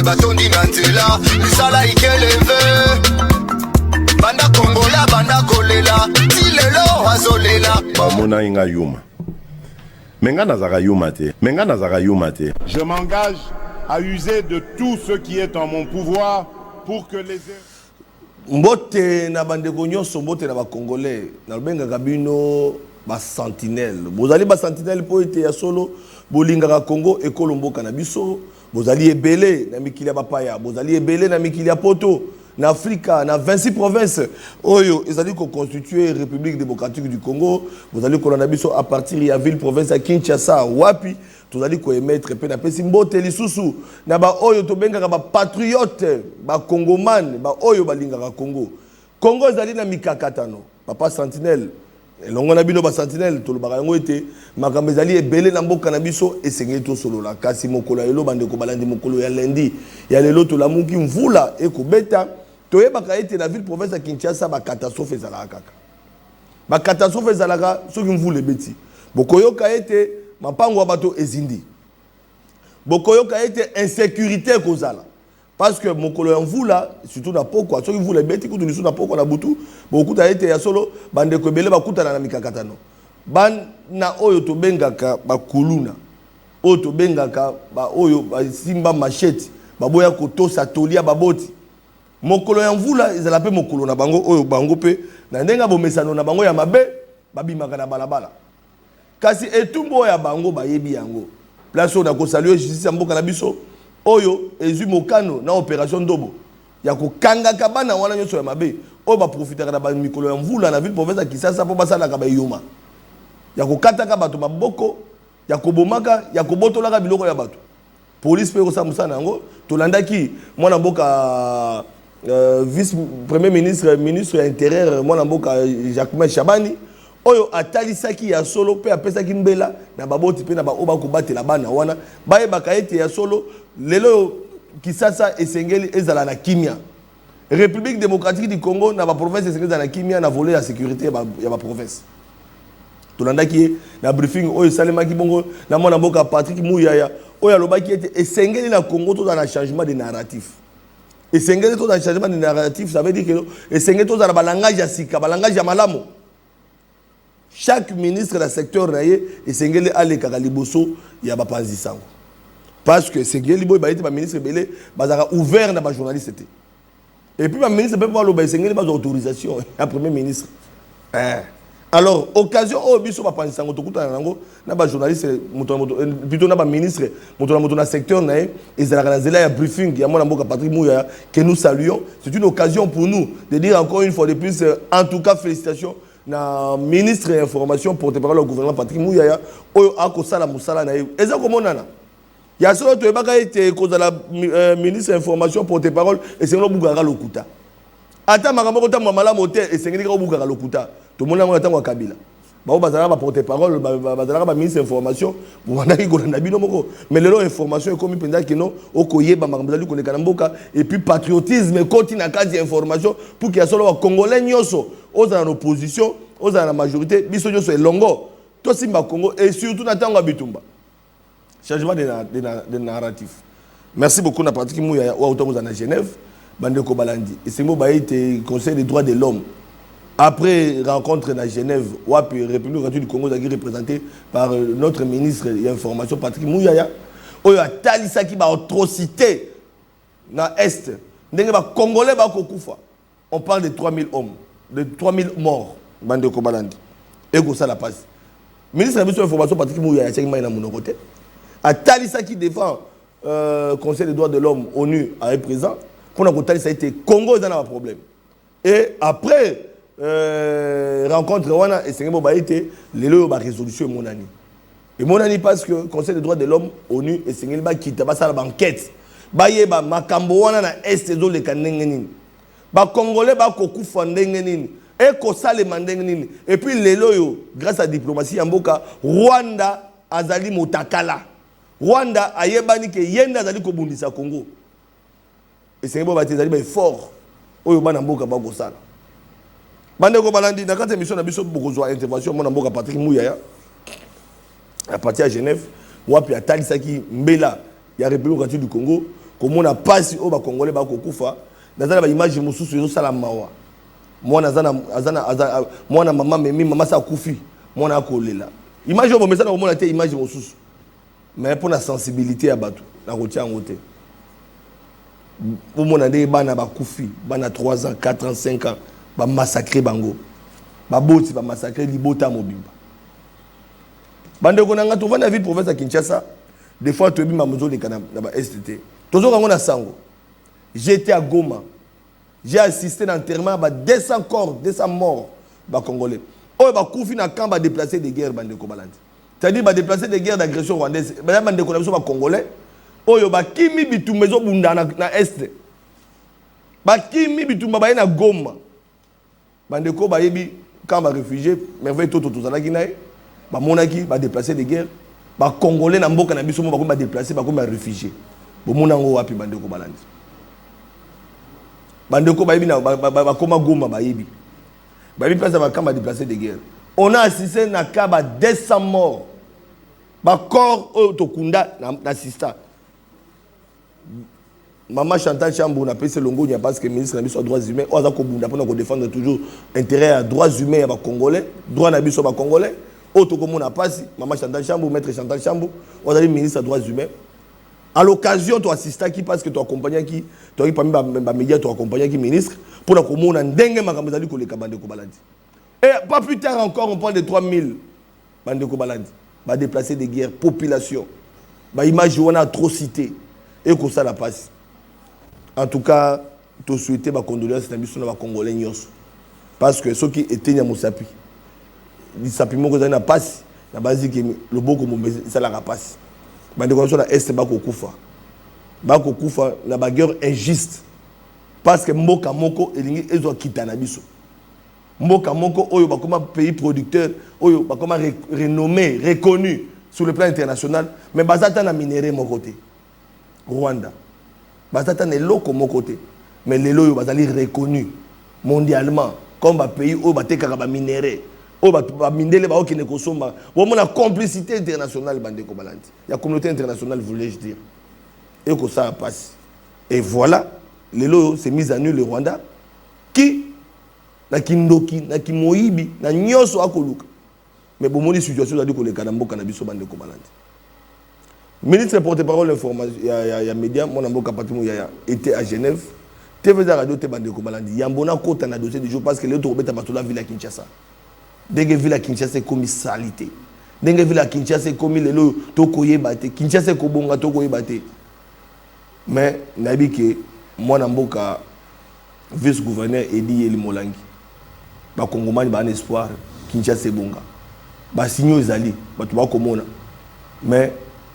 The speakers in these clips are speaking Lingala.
batondi na nzela misala ikeleve banda kongola banda kolela tilelo azolela bamona inga yuma menga nazaka yuma te je m'engage à user de tout ce qui est en mon pouvoir pour que les mbote na bandeko nyonso mbote na ba congolais na lobengaka bino ba sentinelle bozali ba sentinelle po ete ya solo bolingaka Congo ekolo mboka na biso bozali ebele na mikili ya bapaya bozali ebele na mikili ya poto na Afrika na 26 provinces oyo ezali ko constituer République démocratique du Congo bozali ko na biso à partir ya ville province ya Kinshasa wapi tozali ko émettre pe na pesi mbote lisusu na ba oyo to bengaka ba patriote ba congomane ba oyo balingaka Congo ezali na mikakatano papa sentinelle elongo na bino ba sentinelle to lobaka yango ete makambo ezali ebele na mboka na biso esengeli to solola kasi mokolo ya lelo bandeko balandi mokolo ya lundi ya lelo to lamuki mvula ekobeta toyebaka ete na ville province ya Kinshasa ba catastrophe ezalaka kaka ba catastrophe ezalaka soki mvula ebeti bokoyoka ete mapango bato ezindi bokoyoka ete insécurité kozala parce que mokolo ya mvula surtout na poko soki mvula ebeti kutu lisu na poko na butu bokuta ete ya solo bandeko ebele bakutana na mikakatano bana oyo tobengaka bakuluna oyo tobengaka ba oyo basimba machete baboya kotosa tolia baboti mokolo ya mvula ezala pe mokolo na bango oyo bango pe na ndenga bomesano na bango ya mabe babimaka na balabala kasi etumbo ya bango bayebi yango place on a ko saluer justice ya mboka na biso oyo ezui mokano na opération Ndobo ya ko kanga kabana wana nyoso ya mabe oyo ba profitera na ba mikolo ya mvula na ville province ya Kinshasa po basala ka ba yoma ya ko kataka bato maboko ya ko bomaka ya ko botolaka biloko ya bato police pe ko sa musana yango to landaki mwana mboka vice premier ministre intérieur mwana mboka Jacques Chabani oyo atalisaki ya solo pe apesaki mbela na baboti pe na ba oba kobatela bana wana baye bakaete ya solo lelo Kisasa esengeli ezala na kimia République démocratique du Congo na ba province esengeli na kimia na volet ya sécurité ya ba province tolandaki na briefing oyo salemaki bongo na mwana mboka Patrick Muyaya oyo alobaki ete esengeli na Congo to na changement de narratif esengeli to na changement de narratif ça veut dire que esengeli to na balangage ya sika balangage ya malamo. Chaque ministre dans le secteur naye esengeli aleka liboso ya bapanzi sango parce que esengeli boy ba été ba ministre belé bazaka ouvert na ba journaliste et puis ba ministre peut pas lo ba esengeli ba autorisation ya premier ministre alors occasion au biso bapanzi sango to kuta nango na ba journaliste plutôt na ba ministre moto na secteur naye ezalaka na zela ya briefing ya mwana mboka Patrick Mouya que nous saluons. C'est une occasion pour nous de dire encore une fois de plus en tout cas félicitations na ministre de l'information porte-parole au gouvernement Patrick Muyaya oyo akosala musala na yo eza komonana ya solo to ebaka ete kozala ministre de l'information porte-parole esengeli bugaka lokuta ata makambo kota mamala motel esengeli ka bugaka lokuta to mona ngo tango Kabila ba bazala ba porte-parole bazala ba ministre de l'information bwandaki kolanda bino moko mais lelo information ekomi penza kino okoyeba makambo zali koleka na mboka et puis patriotisme koti na kati ya information pour que ya solo wa congolais nyoso oza na opposition oza na majorité biso nyoso elongo to simba Congo et surtout na tango bitumba changement de narratif. Merci beaucoup na Patrick Mouya wa utongo na Genève bandeko balandi et c'est mo ba été conseil des droits de l'homme après rencontre na Genève wapi République démocratique du Congo qui représenté par notre ministre de l'information Patrick Mouya oyo atalisaki ba atrocité na est ndenge ba congolais ba kokufa on parle de 3000 hommes de 3000 morts bandeko balandi et ko ça la passe ministre de l'information Patrick Mouya ya tcheki na monoko te atalisaki défend conseil des droits de l'homme ONU à présent pour na kotalisa été Congo dans un problème et après rencontre wana et c'est ba été lelo ba résolution et monani parce que conseil des droits de l'homme ONU et c'est ba kita ba sala enquête ba yeba makambo wana na est zo le kanenge nini ba congolais ba kokufa ndenge nini et ko sale mandenge nini et puis lelo yo grâce à diplomatie ya mboka Rwanda azali motakala Rwanda ayebani ke yenda azali ko bundisa Congo et c'est ba bazali ba fort oyo bana mboka ba ko sala bandeko balandi na kati émission na biso bokozwa intervention mona mboka Patrick Mouya à partir à Genève wapi atalisaki mbela ya République démocratique du Congo Comme on a passé au Congolais, Bakokufa, dans la image de Moussou, c'est ça la mawa. Moi, na maman, maman, ça koufi. Moi, na kolela. Image au message, on a été image de Moussou. Mais pour la sensibilité à Batou, la routière en côté. Pour mon année, bana bakoufi, bana 3 ans, 4 ans, 5 ans, ba massacrer bango. Ba boti ba massacrer libota mobimba. Bande konanga to vana ville province à Kinshasa, des fois tu bima mozo de kana na STT. Tozo kango na sango. J'étais à Goma. J'ai assisté à l'enterrement de 200 corps, 200 morts ba congolais. Oh ba koufi na camp ba déplacé de guerre bande ko balandi. C'est-à-dire ba déplacé de guerre d'agression rwandaise. Ba bande ko na biso ba congolais. Oyo bakimi bitumba ezo bunda na este bakimi bitumba baye na Goma bandeko bayebi quand ba réfugié merveille toto tozalaki naye ba monaki ba déplacer de guerre ba congolais na mboka na biso mo ba déplacer ba ba réfugié bo monango wapi bandeko balandi bandeko bayebi na ba koma Goma bayebi place ba kamba déplacer de guerre. On a assisté na kaba 200 morts ba corps tokunda na sista. Maman Chantal Chambou n'a pas longo parce que le ministre des droits humains on a défendre toujours intérêt à droits humains à Congolais, droit na biso ba Congolais. Autre comme on a pas Maman Chantal Chambou, maître Chantal Chambou, on a dit ministre des droits humains. À l'occasion tu assistes qui parce que tu accompagnes qui, tu as parmi ba médias tu accompagnes qui ministre pour la commune en ndenge makambo zali ko le kabande ko balandi. Et pas plus tard encore on parle de 3000 bande ko balandi, ba déplacer des guerres population. Ba image on a atrocité et que ça la passe. En tout cas, tu souhaites ma condoléance à la Congolais parce que ceux qui étaient à Moussapi, ils savent que ça n'a pas la base que le beau comme ça la passe. Mais de conditions la est bako kufa la bagarre injuste parce que mboka moko elingi ezo kita na biso. Mboka moko oyo ba comme pays producteur oyo ba comme renommé, reconnu sur le plan international mais bazata na minerai mon côté. Rwanda. Bazata n'est loko mon côté. Mais les loyaux bazali reconnus mondialement comme un pays où bate karaba minéré. Où ba mindele ba okine kosomba. Où mon la complicité internationale bande ko balandi. La communauté internationale voulais-je dire. Et que ça passe. Et voilà, les loyaux s'est mis à nu le Rwanda qui na kindoki na kimoyibi na nyoso akoluka. Mais bon moni situation a dit que les kanamboka na biso bande ko balandi. Ministre porte-parole l'information, il y a média, mon ambo Kapatimo était à Genève. TV Radio te bande ko balandi. Yambona kota na dossier du jour parce que les autres beta batola ville à Kinshasa. Dès que ville à Kinshasa c'est comme salité. Dès que ville à Kinshasa c'est comme les lo tokoye bate. Kinshasa ko bonga tokoye bate. Mais nabi que mon ambo ka vice-gouverneur Edi Eli Molangi. Ba Kongomani ba un espoir Kinshasa bonga. Ba signo ezali, ba tuba komona. Mais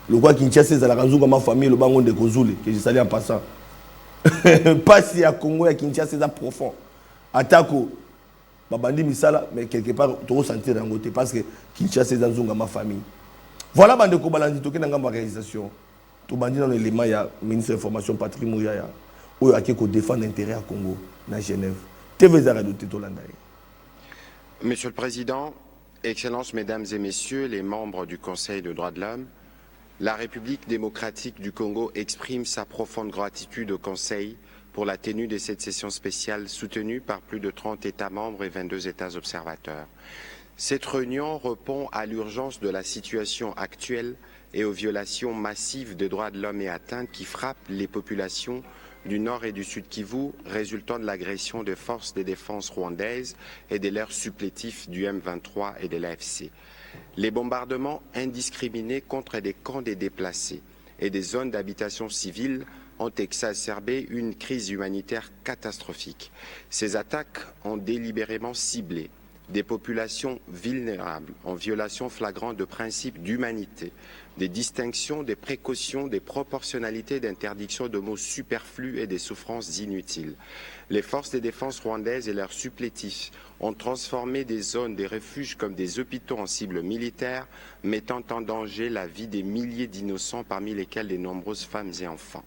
le roi Kinshasa c'est la raison de ma famille le bangon de Kozule que je salue en passant. Pas si à Congo à Kinshasa c'est profond. Attaque babandi misala mais quelque part tu ressentir en côté parce que Kinshasa c'est dans ma famille. Voilà bande ko balandi to kenanga ma réalisation. To bandi dans l'élément il y a ministre de l'information patrimoine ya ou qui ko défendre l'intérêt à Congo na Genève. TV Radio Tetolanda. Monsieur le Président, Excellences, Mesdames et Messieurs les membres du Conseil des droits de l'homme, la République démocratique du Congo exprime sa profonde gratitude au Conseil pour la tenue de cette session spéciale soutenue par plus de 30 États membres et 22 États observateurs. Cette réunion répond à l'urgence de la situation actuelle et aux violations massives des droits de l'homme et atteintes qui frappent les populations du Nord et du Sud Kivu, résultant de l'agression des forces de défense rwandaises et de leurs supplétifs du M23 et de l'AFC. Les bombardements indiscriminés contre des camps des déplacés et des zones d'habitation civile ont exacerbé une crise humanitaire catastrophique. Ces attaques ont délibérément ciblé des populations vulnérables en violation flagrante de principes d'humanité, des distinctions, des précautions, des proportionnalités, d'interdictions de mots superflus et des souffrances inutiles. Les forces de défense rwandaises et leurs supplétifs ont transformé des zones des refuges comme des hôpitaux en cibles militaires, mettant en danger la vie des milliers d'innocents, parmi lesquels de nombreuses femmes et enfants.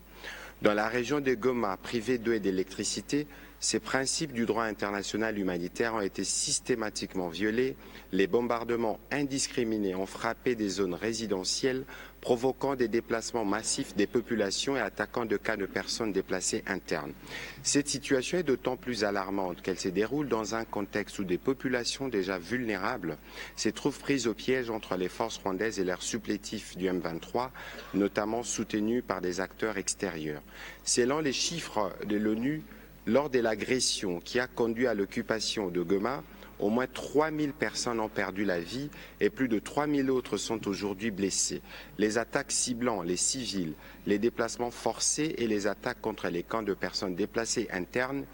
Dans la région de Goma, privée d'eau et d'électricité, Ces principes du droit international humanitaire ont été systématiquement violés. Les bombardements indiscriminés ont frappé des zones résidentielles, provoquant des déplacements massifs des populations et attaquant de cas de personnes déplacées internes. Cette situation est d'autant plus alarmante qu'elle se déroule dans un contexte où des populations déjà vulnérables se trouvent prises au piège entre les forces rwandaises et leurs supplétifs du M23, notamment soutenus par des acteurs extérieurs. Selon les chiffres de l'ONU, lors de l'agression qui a conduit à l'occupation de Goma, au moins 3000 personnes ont perdu la vie et plus de 3000 autres sont aujourd'hui blessées. Les attaques ciblant les civils, les déplacements forcés et les attaques contre les camps de personnes déplacées internes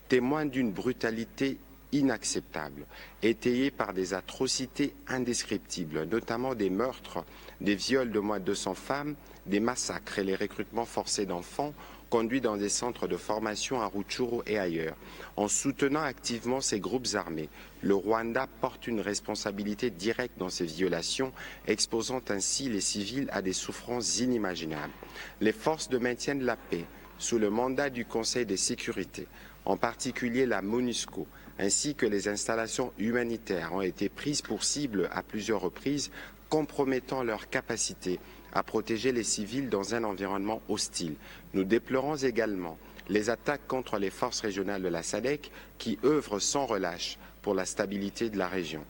témoignent d'une brutalité inacceptable, étayée par des atrocités indescriptibles, notamment des meurtres, des viols de moins de 200 femmes, des massacres et les recrutements forcés d'enfants conduits dans des centres de formation à Rutshuru et ailleurs. En soutenant activement ces groupes armés, le Rwanda porte une responsabilité directe dans ces violations, exposant ainsi les civils à des souffrances inimaginables. Les forces de maintien de la paix, sous le mandat du Conseil de sécurité, en particulier la MONUSCO, ainsi que les installations humanitaires ont été prises pour cible à plusieurs reprises, compromettant leur capacité à protéger les civils dans un environnement hostile. Nous déplorons également les attaques contre les forces régionales de la SADC qui œuvrent sans relâche pour la stabilité de la région.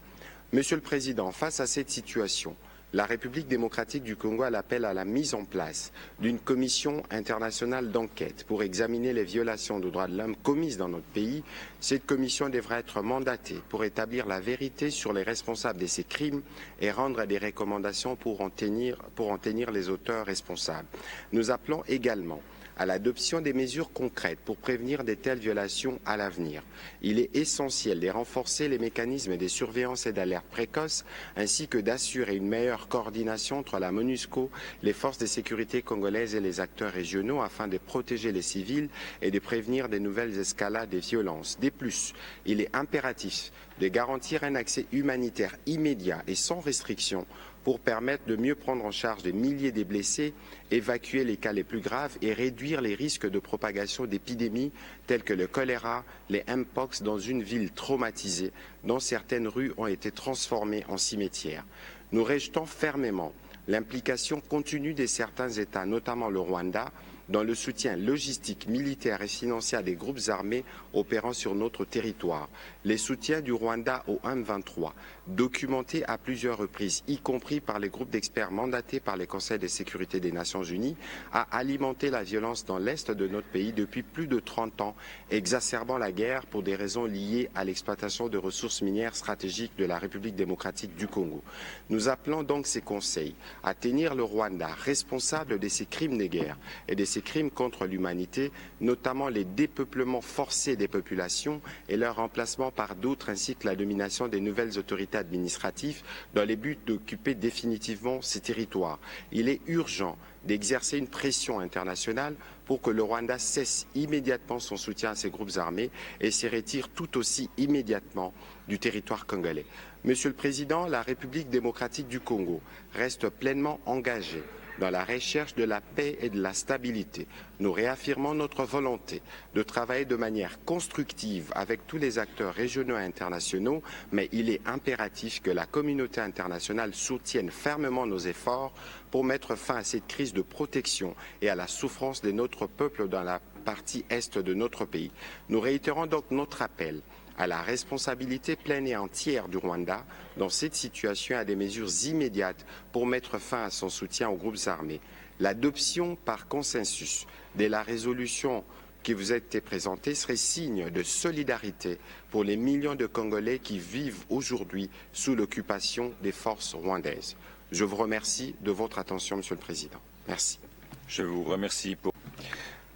Monsieur le Président, face à cette situation, la République démocratique du Congo appelle à la mise en place d'une commission internationale d'enquête pour examiner les violations des droits de l'homme commises dans notre pays. Cette commission devra être mandatée pour établir la vérité sur les responsables de ces crimes et rendre des recommandations pour en tenir les auteurs responsables. Nous appelons également à l'adoption des mesures concrètes pour prévenir de telles violations à l'avenir. Il est essentiel de renforcer les mécanismes de surveillance et d'alerte précoce, ainsi que d'assurer une meilleure coordination entre la MONUSCO, les forces de sécurité congolaises et les acteurs régionaux afin de protéger les civils et de prévenir de nouvelles escalades des violences. De plus, il est impératif de garantir un accès humanitaire immédiat et sans restriction pour permettre de mieux prendre en charge des milliers de blessés, évacuer les cas les plus graves et réduire les risques de propagation d'épidémies telles que le choléra, les mpox dans une ville traumatisée dont certaines rues ont été transformées en cimetières. Nous rejetons fermement l'implication continue de certains États, notamment le Rwanda, dans le soutien logistique, militaire et financier à des groupes armés opérant sur notre territoire. Les soutiens du Rwanda au M23, documentés à plusieurs reprises, y compris par les groupes d'experts mandatés par les Conseils de sécurité des Nations Unies, a alimenté la violence dans l'Est de notre pays depuis plus de 30 ans, exacerbant la guerre pour des raisons liées à l'exploitation de ressources minières stratégiques de la République démocratique du Congo. Nous appelons donc ces conseils à tenir le Rwanda responsable de ces crimes de guerre et de ces crimes contre l'humanité, notamment les dépeuplements forcés des populations et leur remplacement par d'autres, ainsi que la domination des nouvelles autorités administratives dans le but d'occuper définitivement ces territoires. Il est urgent d'exercer une pression internationale pour que le Rwanda cesse immédiatement son soutien à ces groupes armés et se retire tout aussi immédiatement du territoire congolais. Monsieur le Président, la République démocratique du Congo reste pleinement engagée dans la recherche de la paix et de la stabilité. Nous réaffirmons notre volonté de travailler de manière constructive avec tous les acteurs régionaux et internationaux, mais il est impératif que la communauté internationale soutienne fermement nos efforts pour mettre fin à cette crise de protection et à la souffrance de notre peuple dans la partie est de notre pays. Nous réitérons donc notre appel à la responsabilité pleine et entière du Rwanda dans cette situation et à des mesures immédiates pour mettre fin à son soutien aux groupes armés. L'adoption par consensus de la résolution qui vous a été présentée serait signe de solidarité pour les millions de Congolais qui vivent aujourd'hui sous l'occupation des forces rwandaises. Je vous remercie de votre attention, Monsieur le Président. Merci. Je vous remercie pour...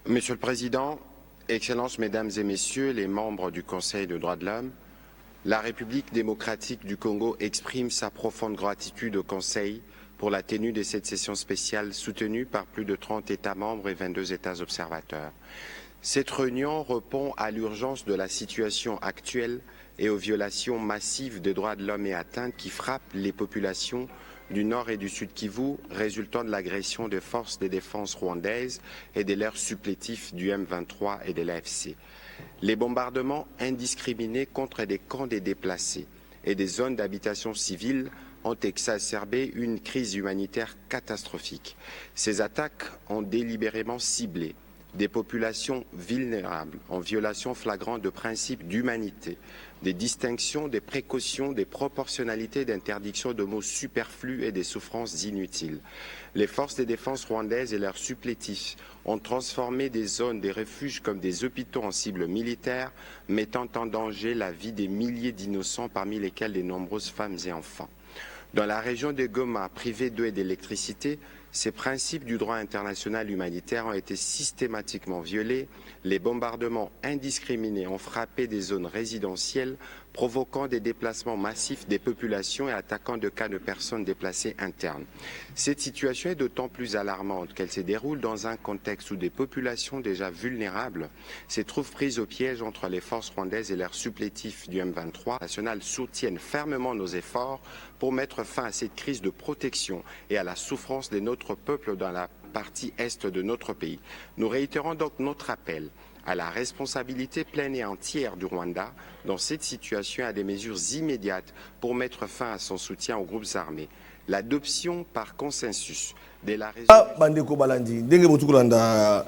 Monsieur le Président, Excellences, Mesdames et Messieurs les membres du Conseil des droits de l'homme, la République démocratique du Congo exprime sa profonde gratitude au Conseil pour la tenue de cette session spéciale soutenue par plus de 30 États membres et 22 États observateurs. Cette réunion répond à l'urgence de la situation actuelle et aux violations massives des droits de l'homme et atteintes qui frappent les populations du Nord et du Sud Kivu, résultant de l'agression des forces de défense rwandaises et de leurs supplétifs du M23 et de l'AFC. Les bombardements indiscriminés contre des camps des déplacés et des zones d'habitation civile ont exacerbé une crise humanitaire catastrophique. Ces attaques ont délibérément ciblé des populations vulnérables en violation flagrante de principes d'humanité, des distinctions, des précautions, des proportionnalités, d'interdictions de mots superflus et des souffrances inutiles. Les forces de défense rwandaises et leurs supplétifs ont transformé des zones, des refuges comme des hôpitaux en cibles militaires, mettant en danger la vie des milliers d'innocents, parmi lesquels de nombreuses femmes et enfants. Dans la région de Goma, privée d'eau et d'électricité, ces principes du droit international humanitaire ont été systématiquement violés. Les bombardements indiscriminés ont frappé des zones résidentielles, provoquant des déplacements massifs des populations et attaquant de cas de personnes déplacées internes. Cette situation est d'autant plus alarmante qu'elle se déroule dans un contexte où des populations déjà vulnérables se trouvent prises au piège entre les forces rwandaises et leurs supplétifs du M23. Les nationales soutiennent fermement nos efforts pour mettre fin à cette crise de protection et à la souffrance de notre peuple dans la partie est de notre pays. Nous réitérons donc notre appel à la responsabilité pleine et entière du Rwanda dans cette situation et à des mesures immédiates pour mettre fin à son soutien aux groupes armés. L'adoption par consensus de la résolution... Bandeko Balandi, ndenge botukulanda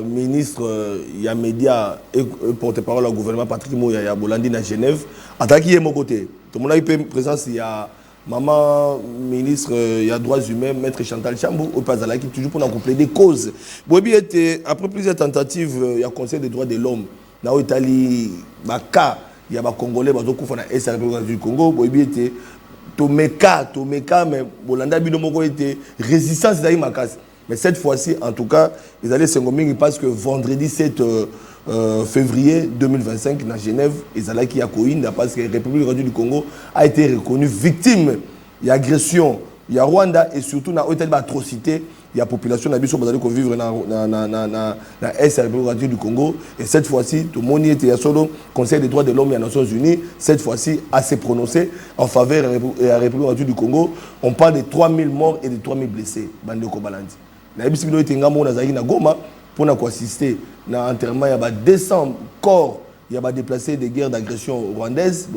ministre ya média et porte-parole au gouvernement Patrick Moya ya Bolandi na Genève, attaqué yé mon côté. Tout le monde a eu présence, il y a maman ministre il y a droits humains maître Chantal Chambou au Pazala qui toujours pour nous compléter des causes. Bobi était après plusieurs tentatives il y a conseil des droits de l'homme na Italie baka il y a ba congolais bazoko fana SRP du Congo. Bobi était Tomeka mais Bolanda bino moko était résistance d'ailleurs makas. Mais cette fois-ci en tout cas ils allaient s'engommer parce que vendredi 7 février 2025 à Genève, Ezala qui a Koïnda parce que la République du Congo a été reconnue victime d'agression. Il y a Rwanda et surtout dans l'atrocité. Il y a la population qui vivre dans la SRP du Congo. Et cette fois-ci, tout le monde était à le Conseil des droits de l'homme et des Nations Unies. Cette fois-ci, a se prononcé en faveur de la République du Congo. On parle de 3000 morts et de 3000 blessés. Bandeko Balandi. La République du Congo na Goma pour nous assister à l'enterrement, il y a 200 corps, il y a déplacés des guerres d'agression rwandaises.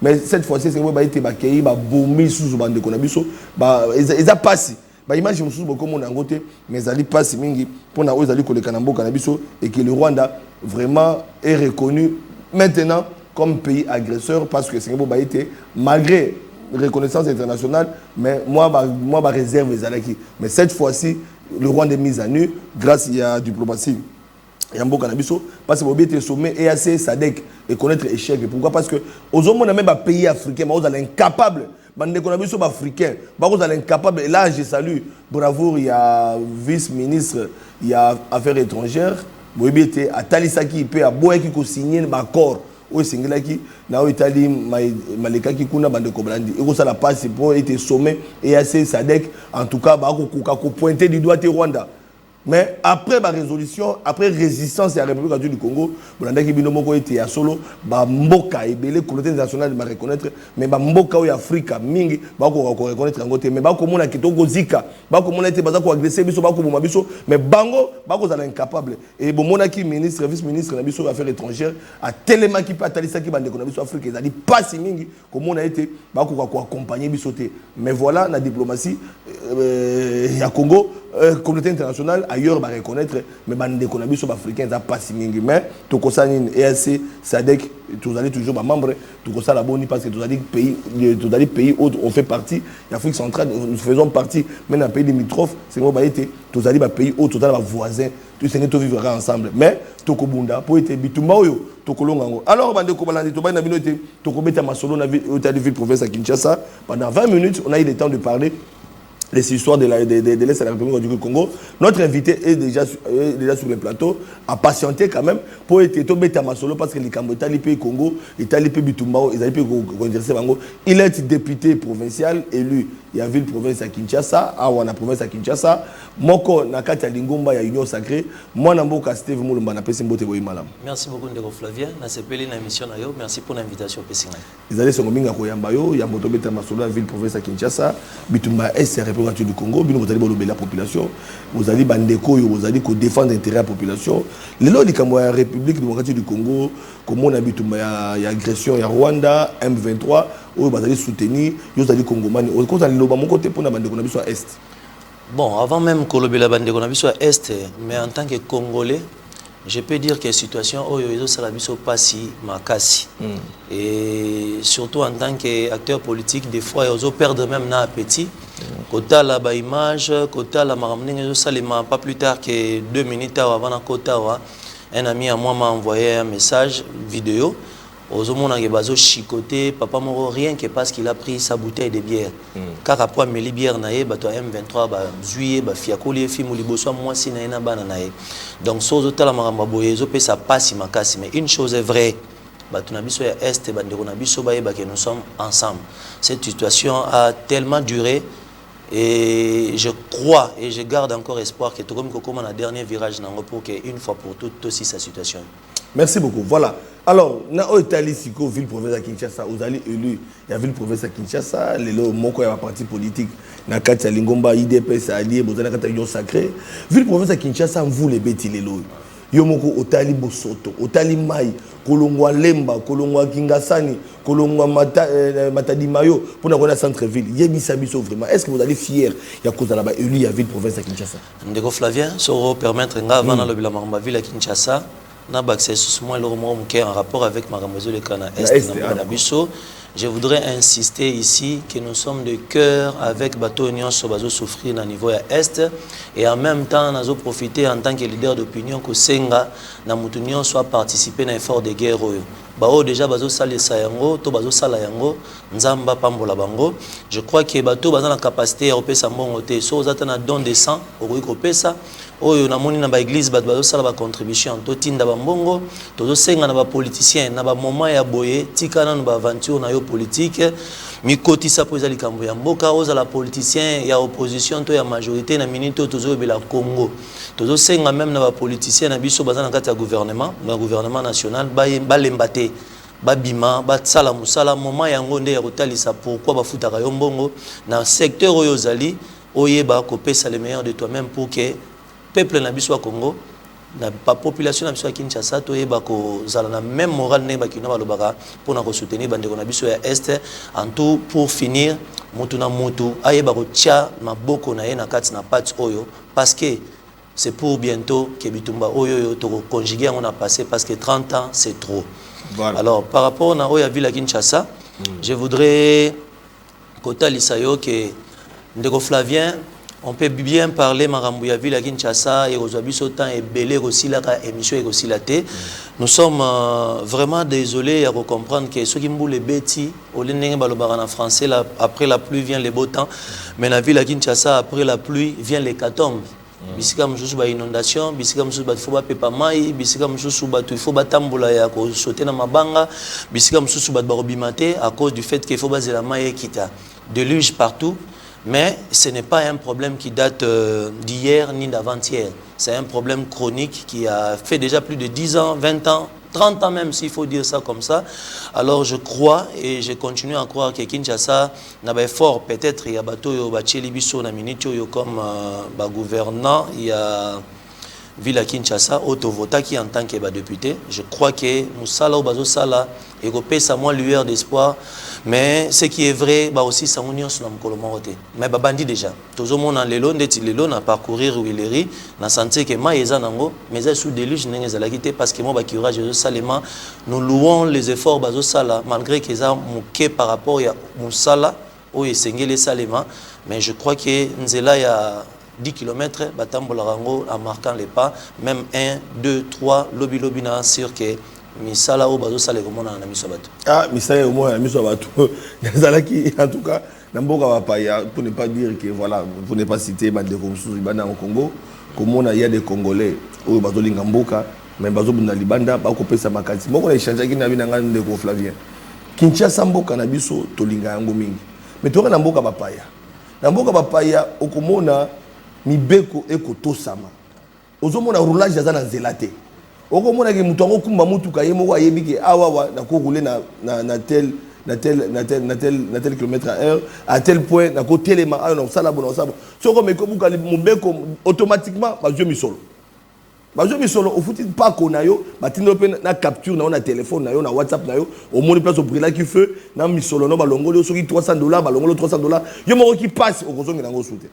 Mais cette fois-ci, c'est que été accueilli, bombé sous bande konabiso, ils a passé. Imagine beaucoup de monde mais ils passé pour nous aller coller et que le Rwanda vraiment est reconnu maintenant comme pays agresseur parce que c'est que malgré reconnaissance internationale, mais moi réserve les Alaki. Mais cette fois-ci, le Rwanda est mis à nu grâce à la diplomatie. Et en Canabiso, parce que vous avez sommet et assez SADC et connaître l'échec. Pourquoi? Parce que aux hommes, on a même un pays africain, mais vous êtes incapable. Bande Canabiso africain, vous êtes incapable. Et là, je salue, bravo, il y a vice-ministre, il y a affaires étrangères, vous avez été à Talisaki, il a beau qui signé un accord. Oui, c'est qui na Italie maleka qui kuna bande koblandi et ça la passe pour être sommet et assez SADC en tout cas ba ko pointer du doigt Rwanda. Mais après la résolution, après résistance à la République du Congo, Bolanda qui bino moko était à solo ba mboka ebele communauté internationale ba reconnaître mais ba mboka o Afrika mingi ba ko reconnaître ngote mais ba ko mona kitoko zika ba ko mona été baza ko agresser biso ba ko boma biso mais bango ba ko za incapable et bon mona qui ministre vice-ministre na biso affaires étrangères a tellement qui pas talisa qui bande ko na biso Afrique ils a dit pas si mingi comme on a été ba ko accompagner biso té mais voilà la diplomatie ya Congo communauté internationale ailleurs va reconnaître mais bande économiques africains ça pas si mingi mais tout ça ni EAC SADC tous allez toujours ba membre tout ça la bonne parce que tous allez pays autres on fait partie l'Afrique centrale nous faisons partie même un pays limitrophe c'est moi ba été tous allez ba pays autres total ba voisins tous ces nous vivra ensemble mais tokobunda pour être bitumba oyo tokolongango alors bande ko balandi to ba na bino été tokobeta masolo na ville province à Kinshasa pendant 20 minutes on a eu le temps de parler les histoires de l'Est de la République du Congo. Notre invité est déjà sur le plateau, a patienté quand même pour être tombé à Masolo parce que les Cambodgiens, pays Congo, Italie, pays Bitumbao, ils avaient pu converser Bango. Il est député provincial élu il y a ville province à Kinshasa, awa na province à Kinshasa, moko na kati ya Lingomba ya Union Sacrée, moi na mboka Steve Mulumba na pesi mbote boyi malam. Merci beaucoup Ndeko Flavien, na sepeli na émission na yo, merci pour l'invitation pesi ngai. Ils allaient songominga ko yamba yo, ya moto beta masolo la ville province à Kinshasa, bitumba est République du Congo, bino vous allez bolober la population, vous allez bandeko yo, vous allez ko défendre l'intérêt de la population. Lelo likambo ya République démocratique du Congo, comme on a bitumba ya agression ya Rwanda M23, ou vous allez soutenir, vous allez congomani, au côté de mon côté pour na bandeko na biso à est. Bon, avant même que la bande de Konabiso à Est, mais en tant que Congolais, je peux dire que la situation est pas si makasi. Et surtout en tant qu'acteur politique, des fois, ils perdent même l'appétit. Kota la image, kota la maramning, pas plus tard que 2 minutes avant la Kota, un ami à moi m'a envoyé un message vidéo. Aux hommes qui bazo chicoté, papa moro rien que parce qu'il a pris sa bouteille de bière. Car après meli bière naé, bato M23 ba zuye ba fiakoli fi muliboso moi si na bana naé. Donc sozo tala maramba boye zo pe ça passe makasi, mais une chose est vraie. Bato na biso ya est bandeko na biso ba que nous sommes ensemble. Cette situation a tellement duré et je crois et je garde encore espoir que tout comme on a dernier virage nango pour que une fois pour toutes aussi sa situation. Merci beaucoup. Voilà. Alors, na Italie, Siko, ville province à Kinshasa, vous allez élu, il y a ville province à Kinshasa, les lots, mon coin, parti politique, na Katia Lingomba, IDPS, allié, Bozana Kata Union Sacrée. Ville province à Kinshasa, vous les bêtis les lots. Yomoko, Otali Bosoto, Otali Mai, Kolongwa Lemba, Kolongwa Kingasani, Kolongwa Matadi Mayo, pour la centre-ville. Yébissa Bisso vraiment. Est-ce que vous allez fier, il y a cause là-bas, élu, il y a ville province à Kinshasa? Ndeko Flavien, ça va permettre, avant dans le ville à Kinshasa, en rapport avec Maramozo le Kana Est. Je voudrais insister ici que nous sommes de cœur avec Bateau Union Sobazo souffrir à niveau Est et en même temps nous avons profité en tant que leader d'opinion que Senga na Moutounion soit participé à l'effort de guerre. Bao déjà bazo sale sayango to bazo sala yango nzamba pambola bango. Je crois que bateau bazana la capacité à opesa mbongo te so zatana don de sang okoki kopesa oyo na moni na ba église bazo sala ba contribution to tinda ba mbongo to senga na ba politicien na ba moment ya boye tikana na ba aventure na yo politique mikoti sa poza likambo ya mboka oza la politicien ya opposition to ya majorité na minute to zo bela Congo to senga même na ba politicien na biso bazana kati ya gouvernement national ba lembate babima batsala musala moment yango nde ya kotalisa pourquoi bafutaka yo mbongo na secteur oyo zali oyeba kopesa le meilleur de toi-même pour que peuple na biso Congo na population na biso ya Kinshasa toyeba ko zala na même moral ne bakina balobaka pour na ko soutenir bandeko na biso ya Est en tout pour finir mutu na mutu ayeba ko tia maboko na ye na kati na pati oyo parce que c'est pour bientôt que bitumba oyo to conjuguer on a passé parce que 30 ans c'est trop. Voilà. Alors par rapport à Oya Ville à Kinshasa, je voudrais Kota Lisayo que Ndeko Flavien, on peut bien parler Marambouya Ville à Kinshasa et Rosabiso temps et belé aussi la émission et aussi la thé. Nous sommes vraiment désolés à comprendre que ceux qui m'ont les bêtis, au en français, après la pluie vient les beaux temps, mais la ville à Kinshasa après la pluie vient les catombes. Bisika msusu ba inondation, bisika msusu ba faut ba pepa mai, bisika msusu ba il faut ba tambola ya ko sauter na mabanga, bisika msusu ba robimate à cause du fait qu'il faut ba zela mai kita. Déluge partout, mais ce n'est pas un problème qui date d'hier ni d'avant-hier. C'est un problème chronique qui a fait déjà plus de 10 ans, 20 ans, 30 ans même s'il faut dire ça comme ça. Alors je crois et je continue à croire que Kinshasa n'a pas fort peut-être il y a bateau yo bacheli biso na minute yo comme gouvernant il y a Ville Kinshasa autovota qui en tant que député. Je crois que Moussala ou Bazo Sala et repé sa moi lueur d'espoir. Mais ce qui est vrai, bah aussi ça union sur le Moroté. Mais bah bandit déjà. Tout le monde en l'élo, ndeti l'élo na parcourir Willeri, na santé que ma yeza nango, mais elle sous déluge n'engage la quitter parce que moi bah courage de Salema, nous louons les efforts Bazo Sala malgré qu'ils ont mouqué par rapport à Moussala ou Esengele Salema, mais je crois que Nzela ya 10 km, Batambola-Rango en marquant les pas, même 1, 2, 3, lobby na sûr que Misala ou Bazo Sale comme on a mis sur bateau. Ah, Misala au moins a mis sur bateau. En tout cas, pour ne pas dire que voilà, pour ne pas citer Bandeko Msuzibana au Congo, comme on a y a des Congolais, ou Bazo Lingamboka, mais Bazo Bunalibanda, Bako Pesa Makati. Moi, on a échangé avec Ndeko Flavien. Kinshasa Mboka Nabiso, Tolinga Yango Mingi. Mais tu as Namboka Papaya. na mboka bapaya okomona mibeko ekotosama ozomona roulage aza na nzela te okomona ke mutu akokumba mutuka ye moko ayebi ke awawa nakoroule na tel kilomètre à heure à tel point nakotelema ayo nakosala bona osala soko mekobuka mobeko automatiquement bazwi misolo au foutu pas qu'on a yo batino pe na capture na on a téléphone na yo na WhatsApp na yo au monde place au brûla qui feu na misolo no balongolo soki $300 balongolo $300 yo moko qui passe au kozongi nango soute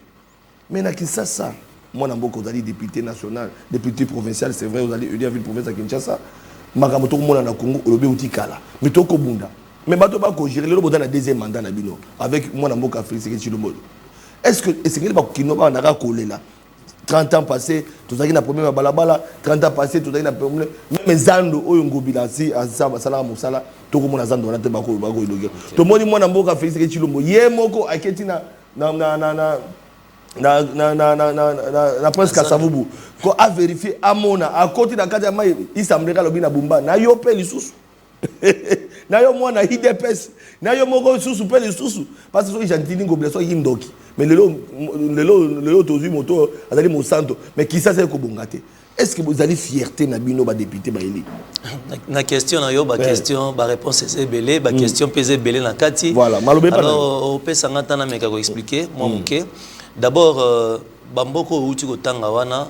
mais na Kinshasa moi na mboko ozali député national député provincial c'est vrai ozali élu à ville province à Kinshasa makambo to mona na Congo olobe utikala mais to ko bunda mais bato ba ko gérer le boda na deuxième mandat na bino avec moi na mboko Afrique c'est Chilombo est-ce que ba kino ba na ka kolela 30 ans passés, tout ça qui n'a problème à balabala, 30 ans passés, tout ça qui n'a problème. Même Zando, Oyongo Bilansi, Azaba, Salah Moussala, tout le monde a Zando, on a te bako, bako, ilogé. Tout le monde dit, moi, n'a pas fait ce que tu l'as dit. Yé, moko, a qu'est-ce na presque à Savubu. Quand a vérifié, à Mona, à côté de la Kadama, il semblerait le bien à Bumba. Na yo pe les sous. Na yo moi na hidepes. Na yo moko sous pe les sous. Parce que j'ai dit ngo blesso yindoki. Mais le tozu moto azali mo santo mais qui ça c'est ko bongate est-ce que vous allez fierté na bino ba député ba eli na question na yo ba question ba réponse c'est belé ba question pesé belé na kati voilà malobe pas alors pesa ngata na meka ko expliquer moi OK d'abord bamboko uti ko tanga wana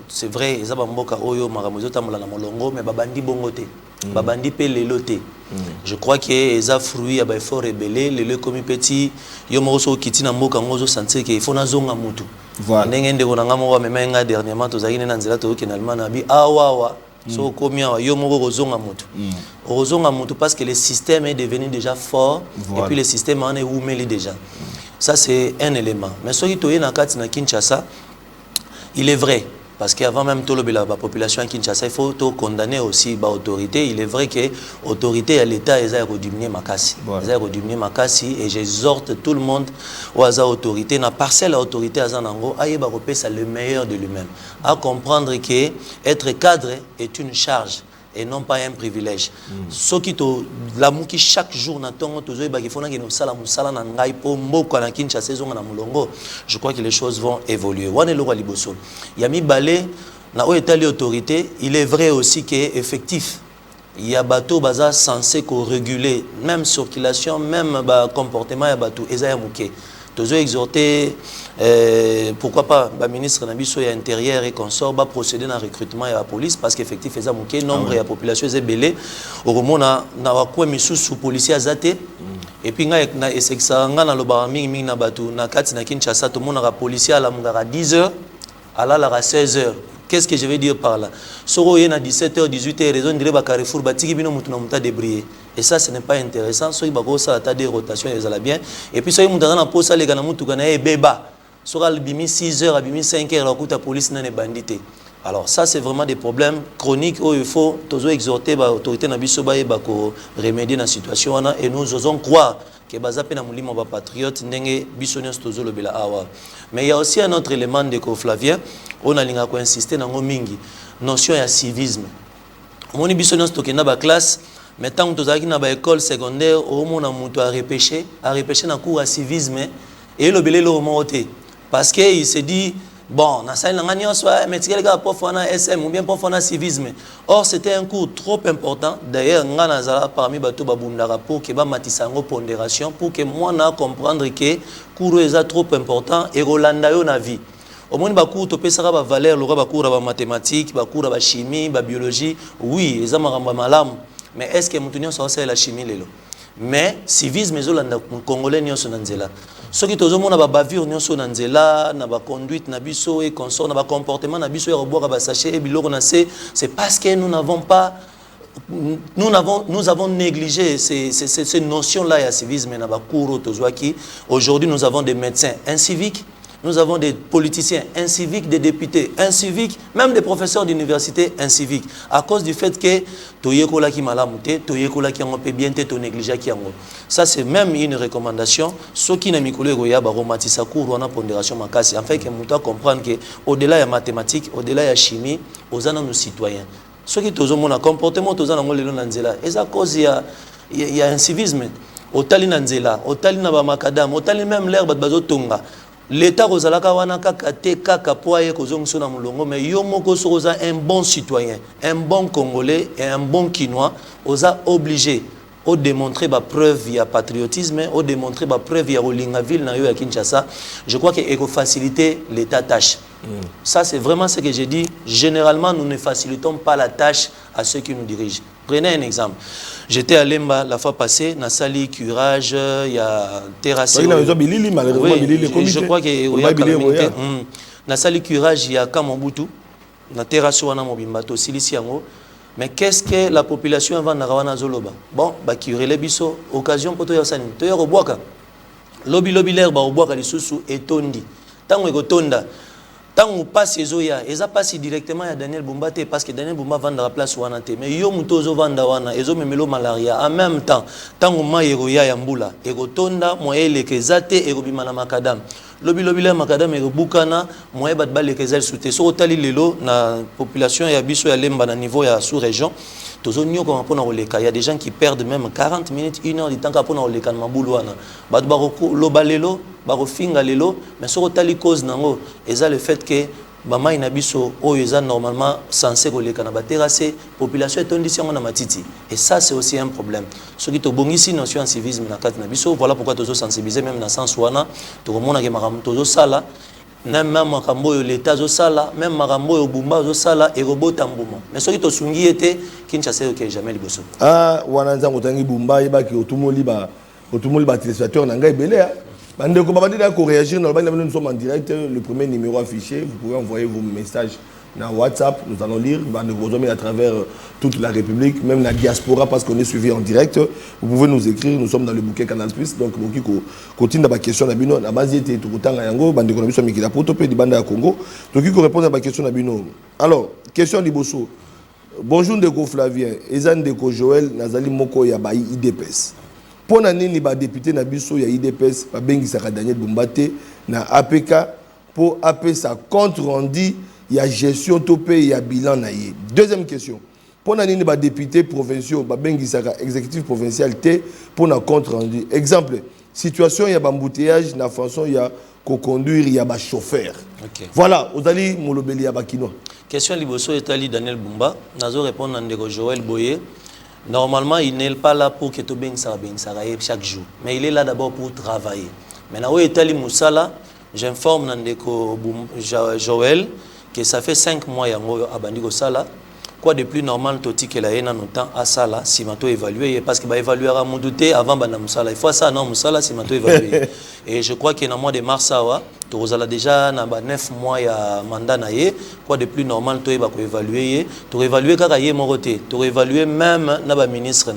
c'est vrai eza bamboka oyo maramozo tambola na molongo mais babandi bongote babandi pe lelote je crois que eza fruit ya ba effort rebellé lelo comme petit yo mo so kiti na mboka ngozo sentir que il faut na zonga mutu voilà ndenge ndeko na ngamo wa memenga dernièrement tozaki na nzela to kenalement na bi awawa so komia yo mo ko zonga mutu parce que le système est devenu déjà fort et puis le système en est oumeli déjà ça c'est un élément mais so ki toye na kati na Kinshasa il est vrai parce qu'avant même tout la population à Kinshasa, il faut condamner aussi l'autorité. Il est vrai que l'autorité à l'État est rediminuée makasi. Et j'exhorte tout le monde aux autorités, na parcelle à l'autorité à Zanango, à le meilleur de lui-même, à comprendre que être cadre est une charge et non pas un privilège. Ce qui to l'amour qui chaque jour na tongo tozo ba kifona ke no sala musala na ngai po mboko na Kinshasa zonga na mulongo. Je crois que les choses vont évoluer. Wane lo liboso. Yami balé na o état l'autorité, il est vrai aussi que effectif. Il y a bateau baza censé ko réguler même circulation, même ba comportement ya bateau ezaya muke. Tozo exhorter pourquoi pas le ministre Nabiso et intérieur et consort va procéder dans le recrutement et la police parce qu'effectivement ils ont un nombre de la population est belé au moment na quoi misu sous policiers azate et puis na ça na lo ba mingi na batu na kati na Kinshasa tout le monde a policier à la mungara 10h à la 16h. Qu'est-ce que je vais dire par là? Soro yena 17h 18h raison dire ba Carrefour ba tiki bino mutu na muta débrier. Et ça ce n'est pas intéressant. So ibako ça ta des rotations les ala bien et puis so muta na posa les gana mutu kana e beba. Sora bimi 6h à bimi 5h la kuta police na ne bandité. Alors ça c'est vraiment des problèmes chroniques où il faut toujours exhorter ba autorité na biso ba ko remédier dans situation wana et nous osons croire que bazape na mulimo ba patriote ndenge biso nyos tozo lobela awa. Mais il y a aussi un autre élément de Flavien on a linga ko insister na ngomingi notion ya civisme. Moni biso nyos tokenda ba classe mais tant que tozaki na ba école secondaire au mona mutu a repêcher na cours à civisme et lobele lo moté parce que il se dit bon, na salle ngani soit mais tu regardes prof na SM ou bien prof na civisme. Or c'était un cours trop important. D'ailleurs, ngana zala parmi bato babundara pour que ba matisango pondération pour que moi na comprendre que cours est trop important et rolanda yo na vie. Au moins ba cours to pesaka ba valeur lo ba cours ba mathématiques, ba cours ba chimie, ba biologie. Oui, eza maramba malamu. Mais est-ce que mutunyo ça la chimie lelo? Mais civisme ezolanda congolais nyonso na nzela. Ce qui tozo mona ba bavure nyonso na nzela, na ba conduite na biso et consort na ba comportement na biso ya roboka ba sachet et biloko na c'est parce que nous avons négligé ces notions là ya civisme na ba cours tozwaki. Aujourd'hui nous avons des médecins inciviques. Nous avons des politiciens inciviques, des députés inciviques, même des professeurs d'université inciviques. À cause du fait que toyekola ki malamute, toyekola ki ngopé bien te to négliger ki ngo. Ça c'est même une recommandation. Ce qui n'a mikolo goya ba romatisa cours wana pondération makasi. En fait que muta comprendre que au-delà ya mathématiques, au-delà ya chimie, ozana nos citoyens. Ce qui tozo mona comportement tozana ngolelo na nzela. Et à cause il y a un civisme. Otali na nzela, otali na ba makadam, otali même l'air bat bazo tonga. l'état kozalaka wana kaka te kaka po aye kozongiso na mulongo, mais yo moko so oza un bon citoyen, un bon congolais et un bon quinois, oza obligé au démontrer ba preuve via patriotisme, au démontrer ba preuve via Olinga ville na yo ya Kinshasa. Je crois que faut faciliter l'état tâche. Ça c'est vraiment ce que j'ai dit. Généralement nous ne facilitons pas la tâche à ceux qui nous dirigent. Prenez un exemple. J'étais à Lemba la fois passée, na sali curage, il y a terrasse. Oui, je crois que il y a calamité. Na sali curage, il y a Kamombutu, na terrasse wana mobimbato silisi yango. Mais qu'est-ce que la population avant Narawana Zoloba? Bon, bah qui aurait les biso, occasion pour toi yasani. Toi yaro boaka. Lobby l'herbe au boaka les sous et tondi. Tant que tonda. Tant on passe les oya, ils a passé directement à Daniel Bombate parce que Daniel Bomba vend la place wanate. Mais yo mutozo vanda wana, ils ont memelo malaria. En même temps, tant on ma yeroya yambula, ego tonda, moye le kezate, ego bimana makadam. Lobby l'herbe makadam ego bukana, moye batba le kezel soute. So otali lelo na population ya biso ya lemba na niveau ya sous-région. Tozonio comme pour na il y a des gens qui perdent même 40 minutes, 1 heure de temps pour na oleka na mabulwana. Bat baroko lobalelo, barofinga lelo, mais so otali cause nango, eza le fait que Bama inabiso oyo normalement censé koleka na baterrasse population etondisi yango na matiti, et ça c'est aussi un problème. Ce qui to bongisi notion civisme na kati na biso, voilà pourquoi tozo sensibiliser même na sens wana to komona ke makambo tozo sala même makambo yo l'état zo sala, même makambo yo bumba zo sala et robota mbuma, mais ce qui to sungi était Kinshasa yo ke jamais liboso wana nzango tangi bumba yeba ki otumoli ba téléspectateur na ngai belé. Nous sommes en direct, le premier numéro affiché, vous pouvez envoyer vos messages dans WhatsApp, nous allons lire, nous à travers toute la République, même la diaspora parce qu'on est suivi en direct. Vous pouvez nous écrire, nous sommes dans le bouquet Canal+, donc nous continue dans la question de Bino, la base était tout le temps à Yango, bande de sommes qui la protopé du bande à Congo, donc il répond à la question de Bino. Alors, question de Bosso. Bonjour Ndeko Flavien, Ezan Ndeko Joël, Nazali Moko Yabaï IDPS. Pour nani ba député na biso ya IDPS ba bengi saka Daniel Bombate na APK pour appeler sa compte rendu ya gestion topé ya bilan na yé. Deuxième question. Pour nani ba député provinciaux ba bengi saka exécutif provincial T pour na compte rendu. Exemple, situation ya embouteillage na façon ya ko conduire ya ba chauffeur. Okay. Voilà, Odali Molobeli ya bakino. Question liboso etali Daniel Bumba, nazo répondre à Ndeko Joël Boye. Normalement, il n'est pas là pour que tu bengues chaque jour. Mais il est là d'abord pour travailler. Maintenant, où est Ali Moussala? J'informe Nandeko Joël que ça fait 5 mois à Bandigo Sala. Quoi de plus normal, Toti que la haine en temps à Sala, si ma évalué, parce qu'il va évaluer à mon douté avant Banda Moussala. Il faut ça, non, Moussala, si ma évalué. Et je crois que dans le mois de mars, tu as déjà 9 mois à mandat. Quoi de plus normal, tu vas évaluer. Tu vas évaluer quand il y a mon côté. Tu vas évaluer même le ministre.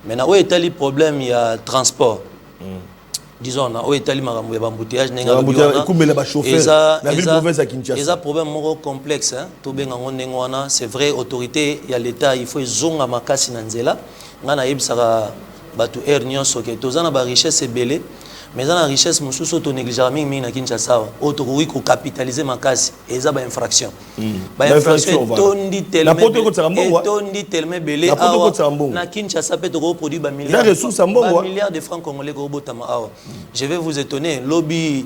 Maintenant, où est le problème? Il y a transport. Disons, où est le embouteillage? Il y a un problème complexe. C'est vrai, autorité, il y a l'État, il faut zonga makasi nanzela. Ngana yebisaka batu ernyon soke. Tozana ba richesse belé. Mais dans la richesse, nous sommes négligeablement mis à Kinshasa. Autre oui, qu'on capitalise ma casse. Et ça, c'est une infraction. Infraction, tondi tellement belé. Na Kinshasa, peut produire milliards de francs congolais. Je vais vous étonner. Lobby,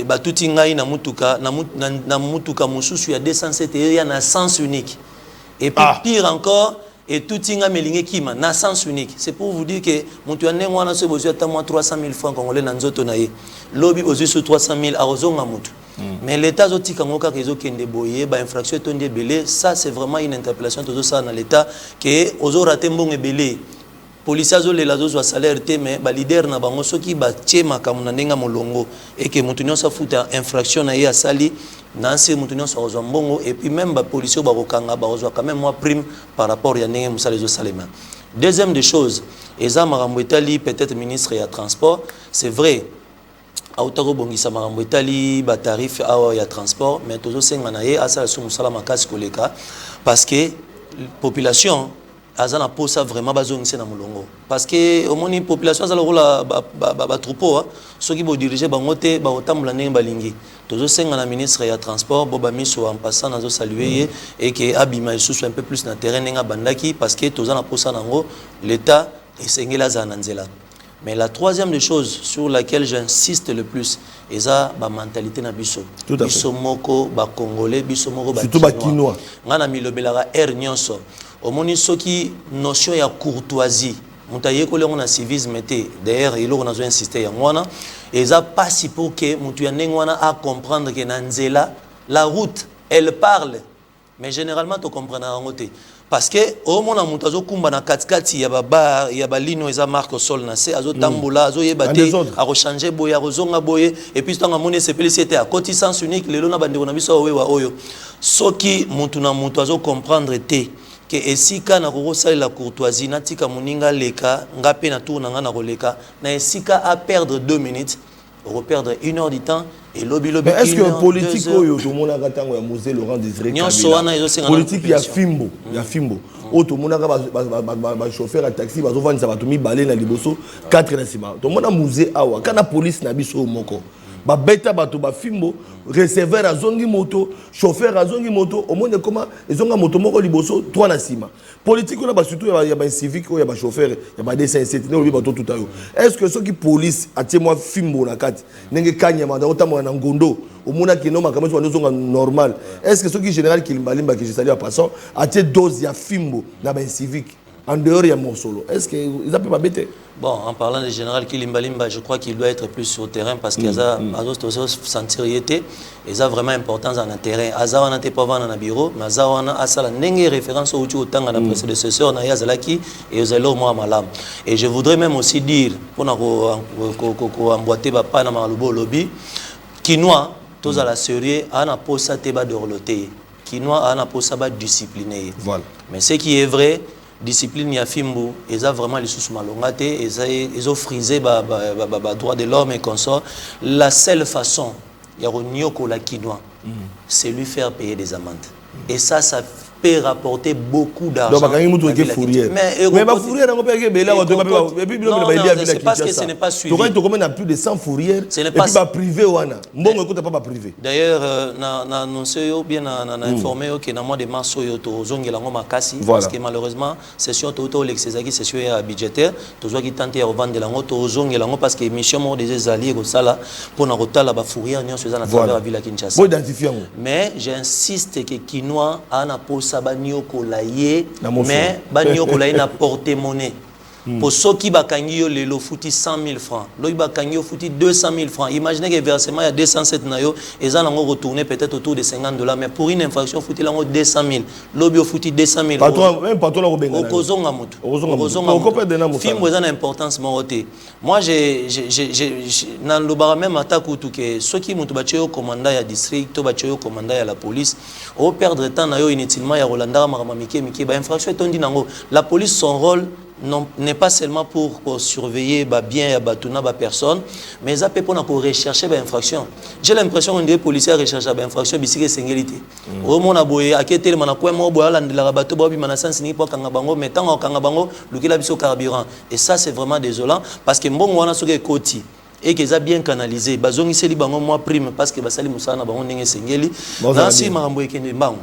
batuti ngai na mutuka, na mutuka mususu ya 207 il y a un sens unique. Et puis pire encore. Et tout tinga melinge kima na sens unique. C'est pour vous dire que mon tuane wana se besoin de 300 000 francs congolais dans nzoto na ye. Lobby besoin sur 300 000 à ozonga mutu. Mais l'état zoti kangoka kezo kende boye ba infraction tonde belé, ça c'est vraiment une interpellation tout ça dans l'état que ozo raté mbonge belé. Policiers zo le lazo zo salaire té mais ba leader na bango soki ba tchema kamuna ndenga molongo et que mutunyo sa futa infraction na ye asali. Nansi mutunyo sa ozo mbongo et puis même ba policiers ba kokanga ba ozo quand même moi prime par rapport ya ndenge musala zo salema. Deuxième des choses, eza makambo etali peut-être ministre ya transport, c'est vrai. Autaro bongisa makambo etali ba tarif awa ya transport, mais tozo senga na ye asala so musala makasi koleka parce que population azana posa vraiment bazongisa na mulongo parce que au moni population azala rola ba troupeau ceux qui vont diriger bango te ba otamula ndenge balingi tozo senga na ministre ya transport boba miso en passant nazo saluer et que abima isusu un peu plus na terrain nga bandaki parce que toza na posa nango l'état esengela za nanzela. Mais la troisième des choses sur laquelle j'insiste le plus, c'est la mentalité na biso. Tout à fait. Biso moko, ba Congolais, biso moko, ba surtout ba Kinois. Ngana milobelara nyonso. Omoni soki notion ya courtoisie. Mutaye ko lengo na civisme te. D'ailleurs, il on a insisté yangwana. Et ça passe pour que mutu ya nengwana a comprendre que nanzela la route, elle parle. Mais généralement, tu comprends en côté. Parce que au moment où tu as kumba na katikati ya baba ya balino eza marque au sol na se azo tambola azo yebate a rechanger boya rozonga boye et puis tanga moni c'était à côté sens unique lelo na bandeko na biso oyo oyo soki mutu na mutu azo comprendre te que esika na kokosala la courtoisie na tika moninga leka ngape na tour na nga na koleka na esika à perdre 2 minutes on perdre 1 heure du temps et lobby. Mais est-ce que politique oyo to mona ka tango ya Mosé Laurent Désiré Kabila politique ya fimbo ya fimbo o to mona ka ba chauffeur à taxi ba zo vanda ba to mi balé na liboso 4 na sima to mona Mosé awa kana police na biso moko ba beta ba to ba fimbo receveur azongi moto chauffeur azongi moto o mona comment ezonga moto moko liboso 3 na sima politique on a ba surtout ya ba civique ya ba chauffeur ya ba D57 ne obi ba to tout ayo est-ce que ceux qui police atie moi fimbo na kati nenge kanya manda otamo na ngondo au mona qui non makambo so normal est-ce que ceux qui général qui limbalimba qui je salue en passant atie dose ya fimbo na ba civique en dehors ya Mosolo est-ce que ils appellent pas bête. Bon, en parlant de général Kilimbalimba, je crois qu'il doit être plus sur le terrain parce qu'il y a sensibilité et ça vraiment importance dans le terrain. Azawana te pas dans le bureau, mais Azawana a ça la nengue référence au autant dans la prédécesseur na Yazalaki et Ozelo moi malam. Et je voudrais même aussi dire pour na ko emboîter papa na malubo lobby Kinois tous à la sérieux ana posa te ba dorloté. Kinois ana posa ba discipliné. Voilà. Mais ce qui est vrai discipline ya fimbo ils ont vraiment les sous malongate ils ont frisé droit de l'homme et consort la seule façon ya ronyoko la Kinois c'est lui faire payer des amendes et ça peut rapporter beaucoup d'argent. Donc, mais ma fourrière, c'est parce que ce n'est pas suivi. Tu as plus de 100 fourrières et puis va privé. D'ailleurs, on a annoncé bien informé que dans le mois de mars, parce que malheureusement, session auto l'excès session budgétaire, tu as tenté de revendre la parce que mission des alliés pour na rota la fourrière à travers la ville de Kinshasa. Mais j'insiste que Kinois a na Banyoko laye mais Banyoko laye na porte-monnaie. Pour ceux qui bakangi yo lelo fouti 100 000 francs, l'autre bakangi yo fouti 200 000 francs. Imaginez que versement il y a 207 nayo et ça n'ont retourné peut-être autour de 50 $, mais pour une infraction fouti lango 200 000. L'autre yo fouti 200 000. Patron même patron la robenga. Okozonga mutu. Okozonga mutu. Film vous en importance moroté. Moi j'ai dans le bar même attaque tout que ceux qui mutu bacho commandant ya district, to bacho commandant ya la police, au perdre temps nayo inutilement ya Rolanda maramamike mike ba infraction etondi nango. La police son rôle n'est pas seulement pour surveiller bien et batuna personne, mais ça peut pour rechercher des infractions. J'ai l'impression que les policiers recherchent des infractions bisike singélité. Au moment aboye akete mana kwa mo boya la bateau bobi mana sans ni pour kangabango mettant kangabango lukila biso carburant et ça c'est vraiment désolant parce que mbongo wana soke koti et que ça bien canalisé bazongi seli bango moi prime parce que basali musana bango ndenge singeli na si marambo ekende bango.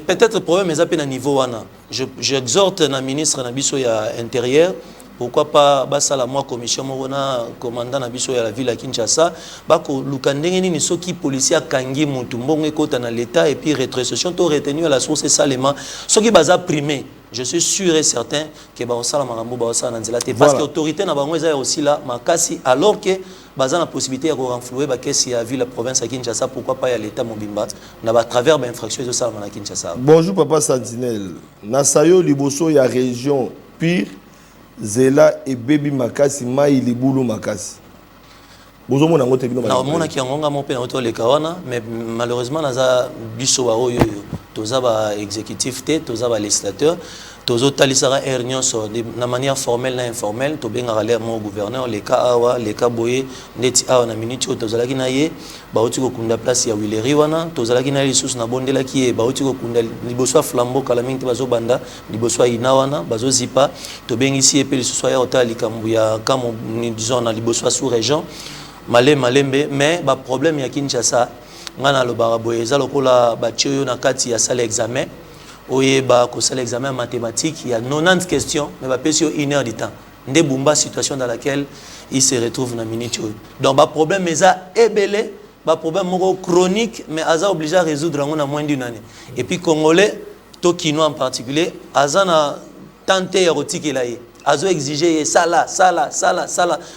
Peut-être le problème est à niveau wana. J'exhorte la ministre Nabiso ya intérieur, pourquoi pas basala moi commission morona commandant Nabiso ya la ville à Kinshasa, bako lukandenge ni soki policier kangi mutu mbongo ekota na l'état et puis rétrocession to retenu à la source salement soki baza primé. Je suis sûr et certain que baosala marambo baosala nzela te parce que autorité na bango eza aussi là makasi alors que bazan la possibilité de renflouer ba kesi ya ville la province à Kinshasa pourquoi pas ya l'état mobimba na ba travers ba infraction de ça na Kinshasa. Bonjour papa Sentinelle. Na sayo liboso ya région Pire Zela et Baby Makasi Mai Libulu Makasi. Bozo mona ngote bino ba. Na mona ki ngonga mo pe na to le kawana mais malheureusement naza biso wa oyo toza ba exécutif te toza ba législateur tozo talisara nyonso de manière formelle na informelle to benga l'air mon gouverneur les cas awa les cas boye neti awa na minute tozalaki na ye ba oti ko kunda place ya Wileri wana tozalaki na lisusu na bondela ki ba oti ko kunda liboso flambeau kala mingi bazo banda liboso ina wana bazo zipa to bengi si epeli lisusu ya hôtel likambu ya kamo ni disons na liboso sous région malembe mais ba problème ya Kinshasa ngana lo baraboye za lokola ba tioyo na kati ya salle examen oyeba ko sala examen en mathématiques, il y a 90 questions mais ba pesi 1 heure de temps. Ndé bumba situation dans laquelle il se retrouve na minute. Donc ba problème eza ebele, ba problème chronique mais aza obligé à résoudre en moins d'une année. Et puis congolais Tokino en particulier, Azana tenté érotique là, Azo exigé ça là.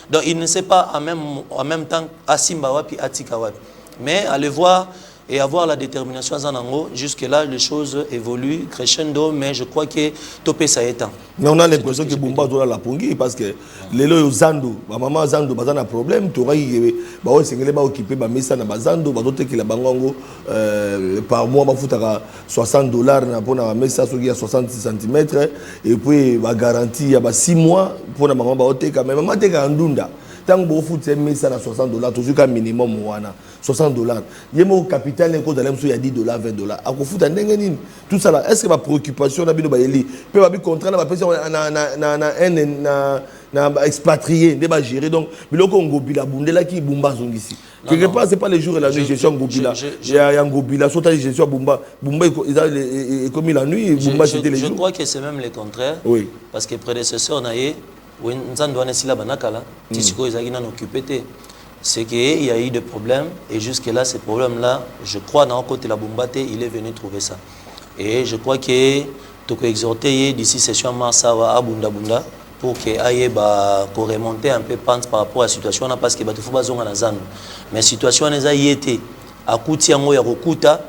Donc il ne sait pas en même temps Asimba wapi Atika wapi. Mais allez voir et avoir la détermination à Zanango, jusque là les choses évoluent crescendo, mais je crois que topé ça est temps. Mais on a l'impression que Bumba doit la pongi parce que les lois Zando, ma maman Zando, bah un problème, tu auras bah ouais c'est que les bah occupé bah mais ça na bah Zando, bah d'autres qui la bangango par mois bah foutera $60 na pour na mais ça sur qui a 66 cm et puis bah garantie à bah 6 mois pour na maman bah oté quand même maman te andunda. Tant que vous foutez ça à $60, toujours qu'un minimum $60. Il y a mon capital il y a $10, $20. À quoi foutre tout ça là. Est-ce que ma préoccupation n'a pas été peut pas contrat na expatrié débat géré donc biloko ngobila bundela qui bumba zongisi. Quelque part c'est pas les jours et la nuit gestion ngobila. Il y a ngobila sauta gestion bumba est comme la nuit bumba c'était les jours. Je crois que c'est même le contraire. Oui. Parce que prédécesseur naie c'est qu'il y a eu des problèmes et jusque là ces problèmes là je crois dans côté la Bumbate il est venu trouver ça et je crois que tu peux exhorter d'ici session mars à Bunda pour que aille pour remonter un peu pente par rapport à la situation parce que tu faut pas zonga na zando mais situation n'est pas été à kuti yango ya rokuta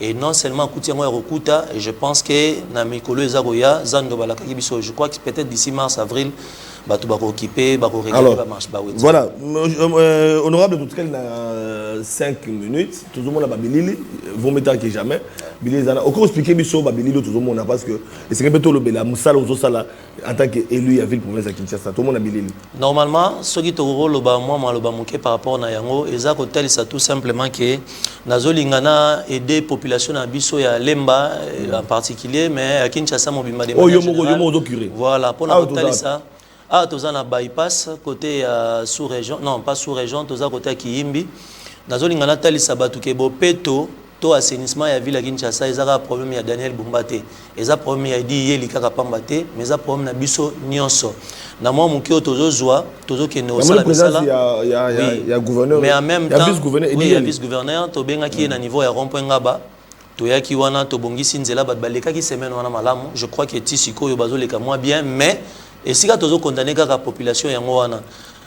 et non seulement kuti yango ya rokuta et je pense que na mikolo ezagoya zando balaka biso je crois que peut-être d'ici mars avril tu vas occuper ba régler ba marche ba oui voilà honorable tout cas 5 minutes tout le monde a babilili vous mettez que jamais bilili zana encore expliquer biso babilili tout le monde parce que c'est que le bela musala ozo sala en tant qu'élu à ville province à Kinshasa tout le monde a bilili normalement ce qui te rôle ba moi maloba moké par rapport na yango eza ko tel ça tout simplement que nazolingana aider population na biso ya Lemba en particulier mais à Kinshasa mobimba de voilà pour na tel ça. Ah, tous en bypass côté sous-région, non pas sous-région, tous à côté à Kiyimbi. Dans zone ngana tali sabatu ke bopeto to assainissement ya ville à Kinshasa, ils ont problème ya Daniel Bumbate. Ils ont problème ya di yeli kaka pambate, mais ils ont problème na biso nyonso. Na moi mukio tozo zwa, tozo ke no sala bisala. Il y a gouverneur. Mais en même temps, il y a vice-gouverneur, to benga ki na niveau ya rond-point ngaba. Toyaki wana to bongisi nzela bat baleka ki semaine wana malamu. Je crois que tisiko yo bazo leka moi bien, mais et si vous avez condamné la population,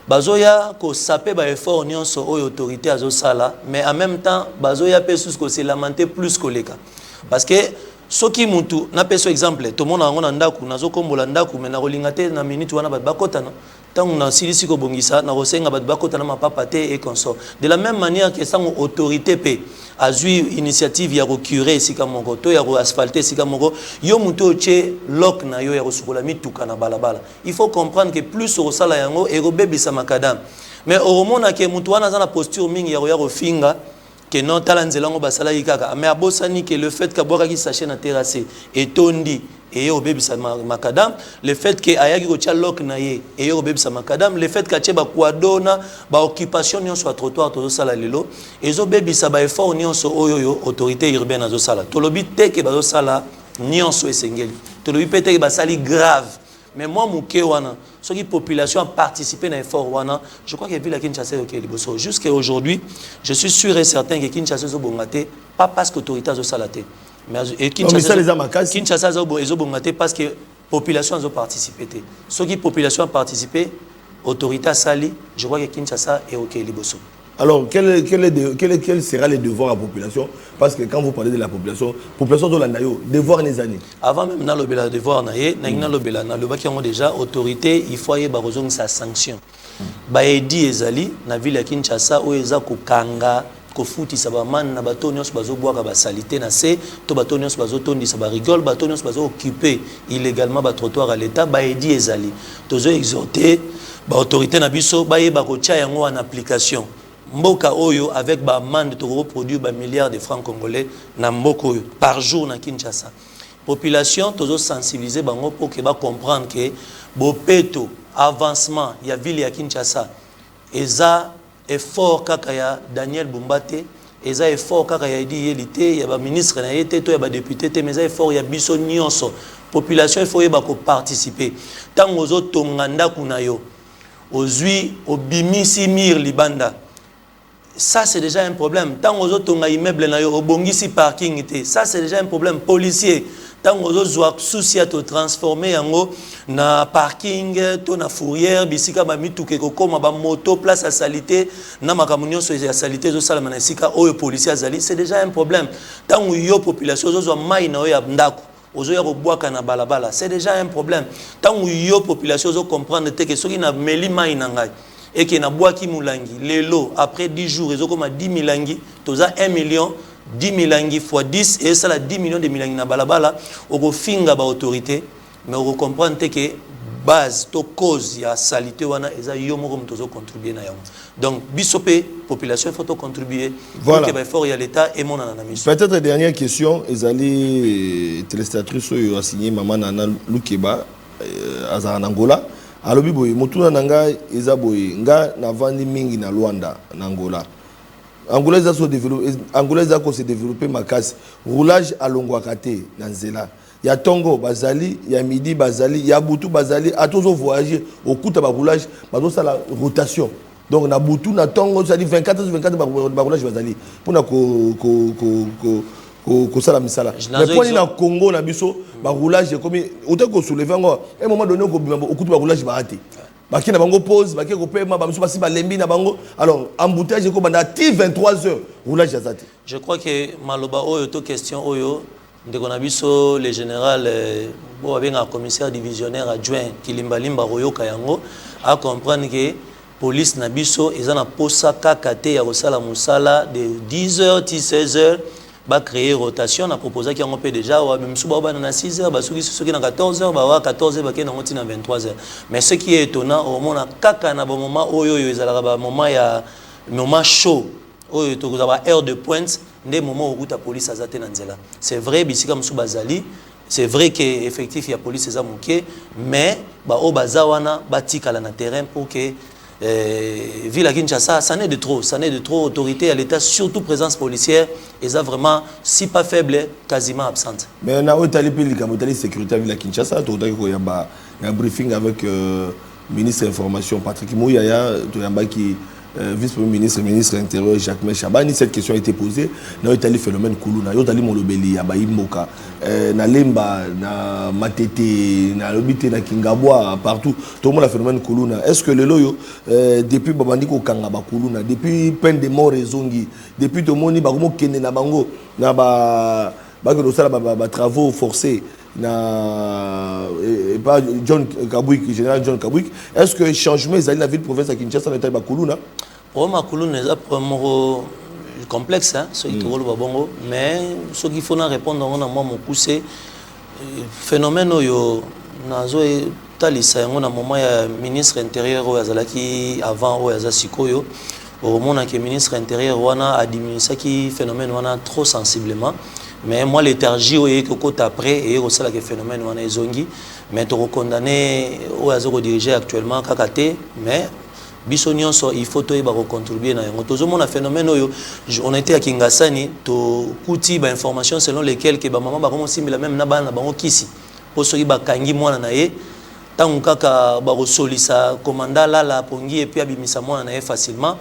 bazoya ko sapé ba effort nyonso o autorité azo sala mais en même temps bazoya pesus ko se lamenter plus que les cas parce que soki mutu na peso exemple to mona ngona ndaku nazo kombola ndaku mais na rolinga te na minute wana ba bakota na tant na silisi ko bongisa na rosenga ba bakota na mapapa te et consort de la même manière que ça autorité pe a eu initiative ya recurer sika moko to ya asphalter sika moko yo muto che lock na yo ya rosukola mituka na balabala il faut comprendre que plus au sala yango et robebisa makadam mais au moment que mutu wana za na posture mingi ya rofinga que non talanzelango basala yikaka mais abosani que le fait que boka ki sachet na terrasse et tondi et obebisa makadam le fait que ayaki ko tia lock na ye et obebisa makadam le fait que tie ba kwadona ba occupation nyon soit trottoir to sala lelo et obebisa ba effort nyon so oyoyo autorité urbaine azo sala to lobi te ke ba zo sala nyon so esengeli to lobi pete ke ba sali grave mais moi muke wana ceux qui population a participé dans l'effort wana je crois que ville à Kinshasa OK liboso jusqu'à aujourd'hui je suis sûr et certain que Kinshasa zo bongate pas parce que autorité azo salaté mais et Kinshasa zo bongate parce que population a participé ceux qui population a participé autorité sali je crois que Kinshasa est OK liboso. Alors, quel sera le devoir à la population? Parce que quand vous parlez de la population de l'Andayo, devoir les années. Avant même de devoir, déjà autorité, il faut y avoir sa sanction. Baedi ezali na ville ya Kinshasa o eza kokanga kofutisa ba man na bato nyonso bazobwaka ba salité na se to bato nyonso bazotondisa ba rigole bato nyonso bazo occuper illégalement ba trottoir à l'état baedi ezali tozo exhorter ba autorité na biso bayeba ko tia yango en application. Mboka oyo avec ba amende to reproduire ba milliards de francs congolais na mboko oyo par jour na Kinshasa. Population tozo sensibiliser bango pour que ba comprendre que bopeto avancement ya ville ya Kinshasa eza effort kaka ya Daniel Bumbate et ça effort kaka ya dit élité il y a ba ministre na été to ya ba député te mais ça effort ya biso nyonso population il faut y ba ko participer tant aux autres tonganda kuna yo ozui obimisi mir libanda. Ça, c'est déjà un problème. Tant aux autres, on a immeuble, au bongisi parking, ça, c'est déjà un problème. Policier, tant aux autres, on a souci à te transformer en na parking, na fourrière, bisika mami tout quelque comme ma moto place à salité, na ma camion sur la salité, zo sala manasika, o policier azali, c'est déjà un problème. Tant où yo population, zo mai na ya ndako, ozo ya boaka na balabala, c'est déjà un problème. Tant où yo population, zo comprendre que ce qui na meli mai na ngai. Et qui n'a bois qui moulangi, les lots, après 10 jours, ils ont comme 10 milangi, tous à 1 million, 10 milangi fois 10, et ça, 10 millions de milangi na balabala, on finga ba autorité, mais on comprend que base, to cause, il y a salité, et ça, il y a contribuer. Donc, bisopé, population, il faut contribuer. Voilà. Il y a l'État et mon anamis. Peut-être dernière question, les téléspectatrices ont signé Maman Nana Lukeba, à Angola. Alobi boy motuna nanga eza boy nga na vandi mingi na Luanda na Angola. Angola eza ko se développer makasi. Roulage à Longwakate na nzela. Ya Tongo bazali, ya Midi bazali, ya Butu bazali, a toujours voyager au coup de roulage, bazo ça la rotation. Donc na Butu na Tongo ça dit 24 ba roulage bazali. Pour na ko sala misala. Mais pour na Congo na biso ba roulage comme autant ko soulever ngo un moment donné ko bimba okutu ba roulage ba raté. Ba ki na bango pause, ba ki ko pema ba biso ba si ba lembi na bango. Alors embouteillage ko banda 23h roulage ya zati. Je crois que maloba oyo to question oyo ndeko na biso le général bo abenga commissaire divisionnaire adjoint Kilimbalimba Royoka yango a comprendre que police na biso ezana posa kakate ya kosala musala de 10h 16h ba créer rotation na proposer qui on peut déjà ou même sous ba na 6h ba ceux qui na 14h ba 14h ba qui na 23h mais ce qui est étonnant au moment kaka na bon moment oyo ezala ba moment ya moment chaud oyo to ba heure de pointe des moments où ta police azate na nzela c'est vrai bisika msu bazali c'est vrai que effectif ya police eza moké mais ba o bazawana batikala na terrain pour que ville à Kinshasa, ça n'est de trop, autorité à l'État, surtout présence policière, et ça vraiment, si pas faible, quasiment absente. Mais on a eu sécurité à ville à Kinshasa, il y a un briefing avec le ministre de l'Information, Patrick Mouyaya, qui vice-premier ministre, ministre de l'Intérieur, Jacques Chabani, cette question a été posée. Nous avons eu phénomène Koulouna, nous avons eu Molobeli, Abaïmoka, na Lemba, na Matete, na Lobite, na Kingaboa, partout. Tout le monde a phénomène Koulouna. Est-ce que le loyo, depuis Babandiko Kangaba Koulouna, depuis peine de mort et zongi, depuis tout le monde, Bagomo Kene na Bango, na travaux forcés, et pas John Kabouik, général John Kabouik, est-ce que le changement de la ville de province à Kinshasa n'est pas Koulouna? Pour moi, Koulouna est un complexe, ce qui est bon, mais ce qu'il faut répondre à moi, mon poussé, phénomène yo nazo talisa yango na moment ya ministre intérieur o azalaki avant o azasikoyo au moment que ministre intérieur wana a diminué ça qui phénomène wana trop sensiblement. Mais moi, l'énergie, que côté après, et aussi le phénomène, on est zongi, mais on condamné ou à diriger actuellement Kakate, mais Bissonion, il faut contribuer dans le phénomène. On était à Kingasani, to kuti ba information selon lesquelles que ba maman ba comme si la même naba na bango kisi. Pour ceux qui ba kangi mwana na ye, tant kaka ba solisa commanda la pongi et puis abimisa mwana na ye facilement.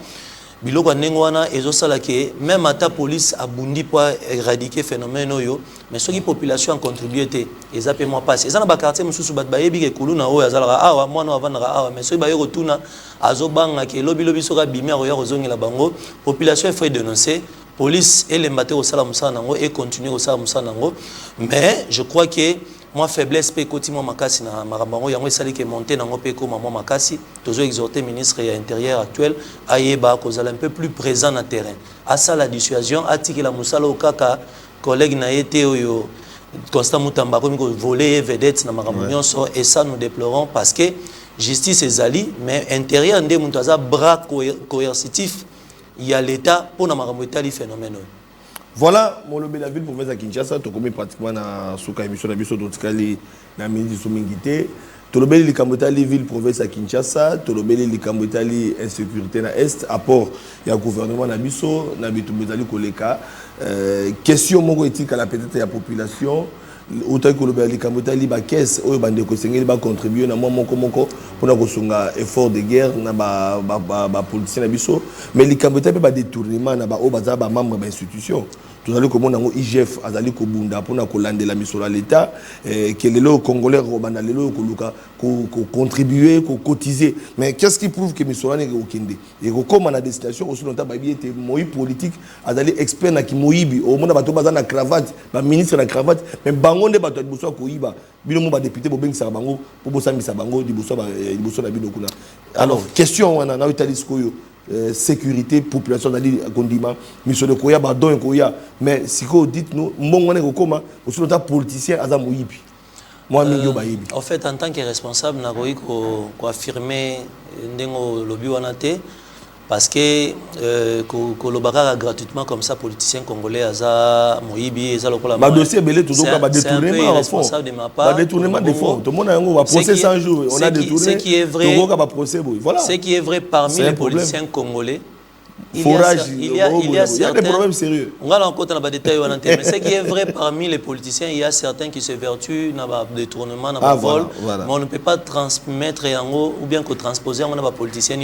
Biloko nengwana ezosala ke même ata police abundi pour éradiquer phénomène oyo mais ceux qui population a contribué te ezape moi passe ezana ba quartier mususu bat bayebi ke kuluna oyo azalaka awa mwana avandaka awa mais ceux baye rotuna azobanga ke lobi soka bimi aroya ozongela bango population faut dénoncer police et les maté au sala musana nango et continuer au sala musana nango mais je crois que moi faiblesse pe kotimo makasi na marambango yango esali ke monter nango pe ko maman makasi tozo exhorter ministre et intérieur actuel ayeba kozala un peu plus présent na terrain à ça la dissuasion atiki la musala okaka collègue na été oyo Constant Mutamba comme voler vedette na marambango so et ça nous déplorons parce que justice ezali mais intérieur ndé mutaza bras coercitif il y a l'état pour na marambo etali phénomène. Voilà, mon lobby la ville pour mettre à Kinshasa, tu connais pratiquement dans ce émission de Bisso d'Otikali, dans le ministre de Soumingité. tolobeli likambotali ville province à Kinshasa, tolobeli likambotali insécurité na est, apport ya gouvernement na biso na bitumbezali koleka, question moko éthique à la peut-être ya population. Autant que le likambotali ba caisse oyo bande ko sengeli ba contribuer na moko pour na kosunga effort de guerre na ba politicien na biso, mais likambotali ba détournement na ba o baza ba membre ba institution. Tout à l'heure, comme on a IGF, Azali Kobunda, pour la mission à l'État, que les Congolais contribuer, cotiser. Mais qu'est-ce qui prouve que Missoula n'est au Kende? Et comme on a destination, aussi longtemps, il était Moï politique, Azali expert na Kimoïbi, au monde a na cravate, le ministre na cravate, mais Bango ne bateau de Boussoa Koïba, Binomo va député pour Beng Sabango, pour Bossami Sabango, du Boussoa na Binokuna. Alors, question, on a un Italiskoyo. Sécurité, population, condiment, mission de Koya, Badon Koya. Mais si vous dites nous, mon comment, aussi le politicien, Azam Ouibi. Moi, en fait, en tant que responsable, nous avons affirmé Ndengo Lobi Wanate parce que Kolobaka gratuitement comme ça, politicien congolais, Aza Moïbi, Aza Lokola. Ma dossier belé tout donc ba détournement en fond. De ma part. Ba détournement des fonds. Tout le monde a un procès 100 jours. On a détourné. Ce qui est vrai. Voilà. Ce qui est vrai parmi les politiciens congolais. Il y a des problèmes sérieux. On va encore dans les détails, mais ce qui est vrai parmi les politiciens, il y a certains qui se vertuent dans le détournement, dans le vol, mais on ne peut pas transmettre ou bien que transposer dans les politiciens.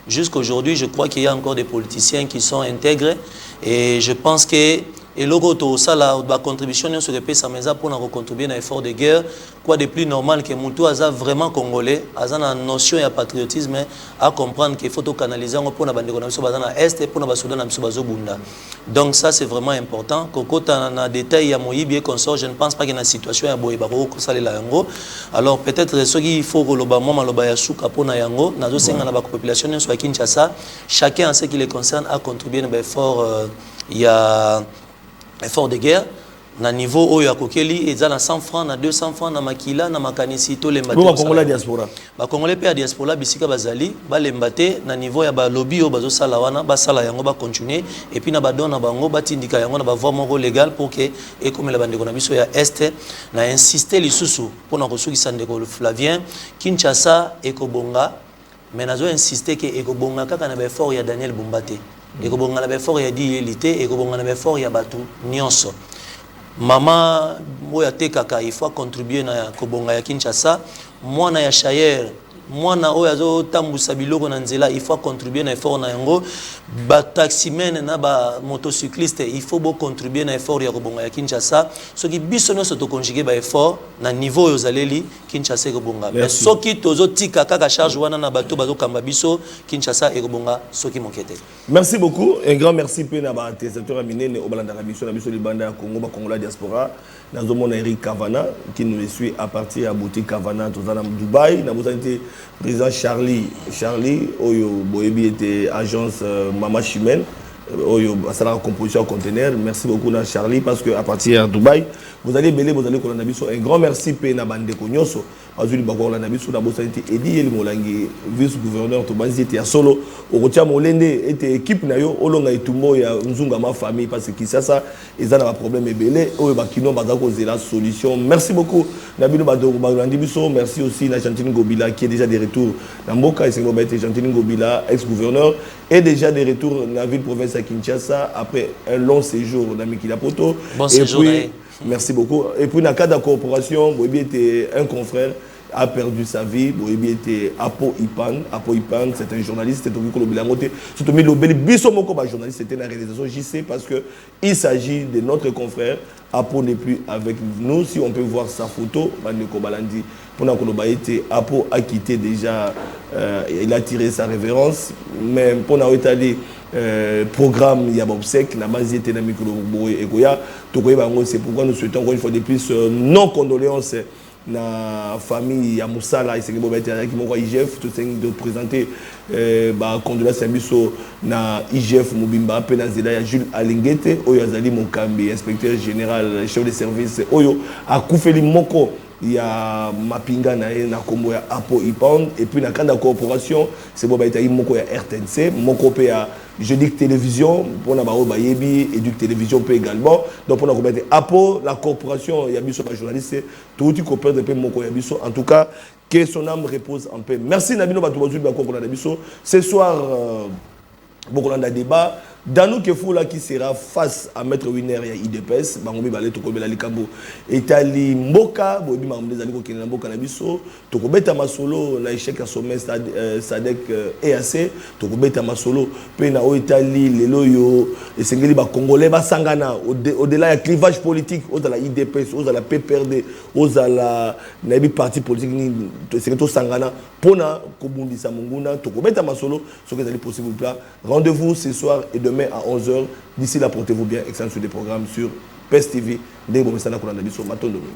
Jusqu'aujourd'hui, je crois qu'il y a encore des politiciens qui sont intégrés et je pense que et logo ça la contribution sur le pays ça mais pour contribuer à l'effort de guerre quoi de plus normal que Moutou Aza vraiment congolais Aza une notion et patriotisme à comprendre qu'il faut canaliser pour na bande connexion bazana est pour na basudan na biso bunda. Donc ça c'est vraiment important koko na détail ya Moyibi et consort je ne pense pas qu'il y a une situation ya boye bako ko salela yango alors peut-être ce qu'il faut que loba moma loba ya suka pour na yango nazo senga na ba population sur Kinshasa chacun en ce qui les concerne a contribué à l'effort il y a effort de guerre na niveau oyo ya kokeli eza na 100 francs na 200 francs na makila na makanisi to lemba ba Congolais diaspora ba Congolais pe diaspora bisika bazali ba lembate na niveau ya ba lobby o bazo sala wana ba sala yango ba continuer et puis na ba dona bango ba tindika yango na ba voie moko légal pour que et comme la bande na biso ya est na insister lisusu pour na kosukisa ndeko Flavien Kinshasa ekobonga mais nazo insister que ekobonga kaka na ba effort ya Daniel Bombate et que bon on fort il y a dit élité et que bon on fort il y a batou nyonso maman moya te kaka il faut contribuer na kobonga ya Kinshasa mwana ya Shayer mwana oyo azo tambusa biloko na nzela il faut contribuer na effort na yango ba taximen na ba motocycliste il faut bo contribuer na effort ya kobonga ya Kinshasa soki biso no soto conjuguer ba effort na niveau yo zaleli Kinshasa ekobonga mais soki tozo tika kaka charge wana na bato bazo kamba biso Kinshasa ekobonga soki mokete. Merci beaucoup, un grand merci pe na ba téléspectateurs aminene au balanda biso na biso libanda ya Congo ba Congolais diaspora na zomona Eric Kavana qui nous suit à partir à boutique Kavana tozana Dubaï na bozanité président Charlie oyo boyebi était agence Mama Chimène oyo asala composition conteneur. Merci beaucoup na Charlie parce que à partir de Dubaï vous allez kolanda biso un grand merci pe na bande ko nyonso azuli bakoko kolanda biso na bosalité Edi Eli Molangi vice gouverneur to banzi était ya solo okotia molende était équipe na yo olonga etumbo ya nzunga ma famille parce que Kinshasa ezana ba problème ebele oyo bakino bazako zela solution. Merci beaucoup na bino badoko balandi biso. Merci aussi na Gentine Gobila qui est déjà de retour na Mboka et c'est Gentine Gobila ex-gouverneur est déjà de retour dans la ville province à Kinshasa après un long séjour dans Mikila Poto. Bon séjour. Merci beaucoup. Et puis, dans le cas de la coopération, Boyebi était un confrère, a perdu sa vie. Boyebi était Apo Ipan. Apo Ipan, c'est un journaliste. C'était un journaliste. C'était la réalisation JC parce qu'il s'agit de notre confrère. Apo n'est plus avec nous. Si on peut voir sa photo, Apo a quitté déjà, il a tiré sa révérence. Mais pour nous étaler programme Yabobsek, la base était dans Mikolo et Goya. C'est pourquoi nous souhaitons encore une fois de plus non condoléances na famille ya Moussala et c'est qui m'ont IGF tout de présenter condoléances na IGF Mobimba Penazela ya Jules Alingete Oyo Azali Mokambi inspecteur général chef de service Oyo a Koufeli Moko il y a Mapinga na kombo ya Apo Ipan et puis na kanda corporation c'est bon baitayi moko ya RTNC moko pe ya Jeudi télévision pour na bao bayebi et du télévision pe également donc pour na commettre Apo la corporation ya biso ba journaliste tout qui coopère de pe moko ya biso en tout cas que son âme repose en paix. Merci Nabino Batoubazoui Bakoko Nadabiso. Ce soir, beaucoup de débat. Danou Kefoula qui sera face à Maître Winer et IDPS, Bangomi Balé Tokobela Likabo, Etali Mboka, Bobi Mamdé Zaliko Kinambo Kanabiso, Tokobeta Masolo, na échec à sommet Sadek EAC, Tokobeta Masolo, Pena Oitali, Leloyo, et Sengeli Congolais, Basangana, au-delà du clivage politique, aux la IDPS, aux la PPRD, aux la Nabi parti politique, c'est tout Sangana, Pona, Kobundi Samunguna, Tokobeta Masolo, ce que c'est possible. Rendez-vous ce soir et demain à 11h. D'ici là, portez-vous bien. Excellent sur des programmes sur PES TV. Ndenge Bomesana Kolanda Biso, Maton Domingue.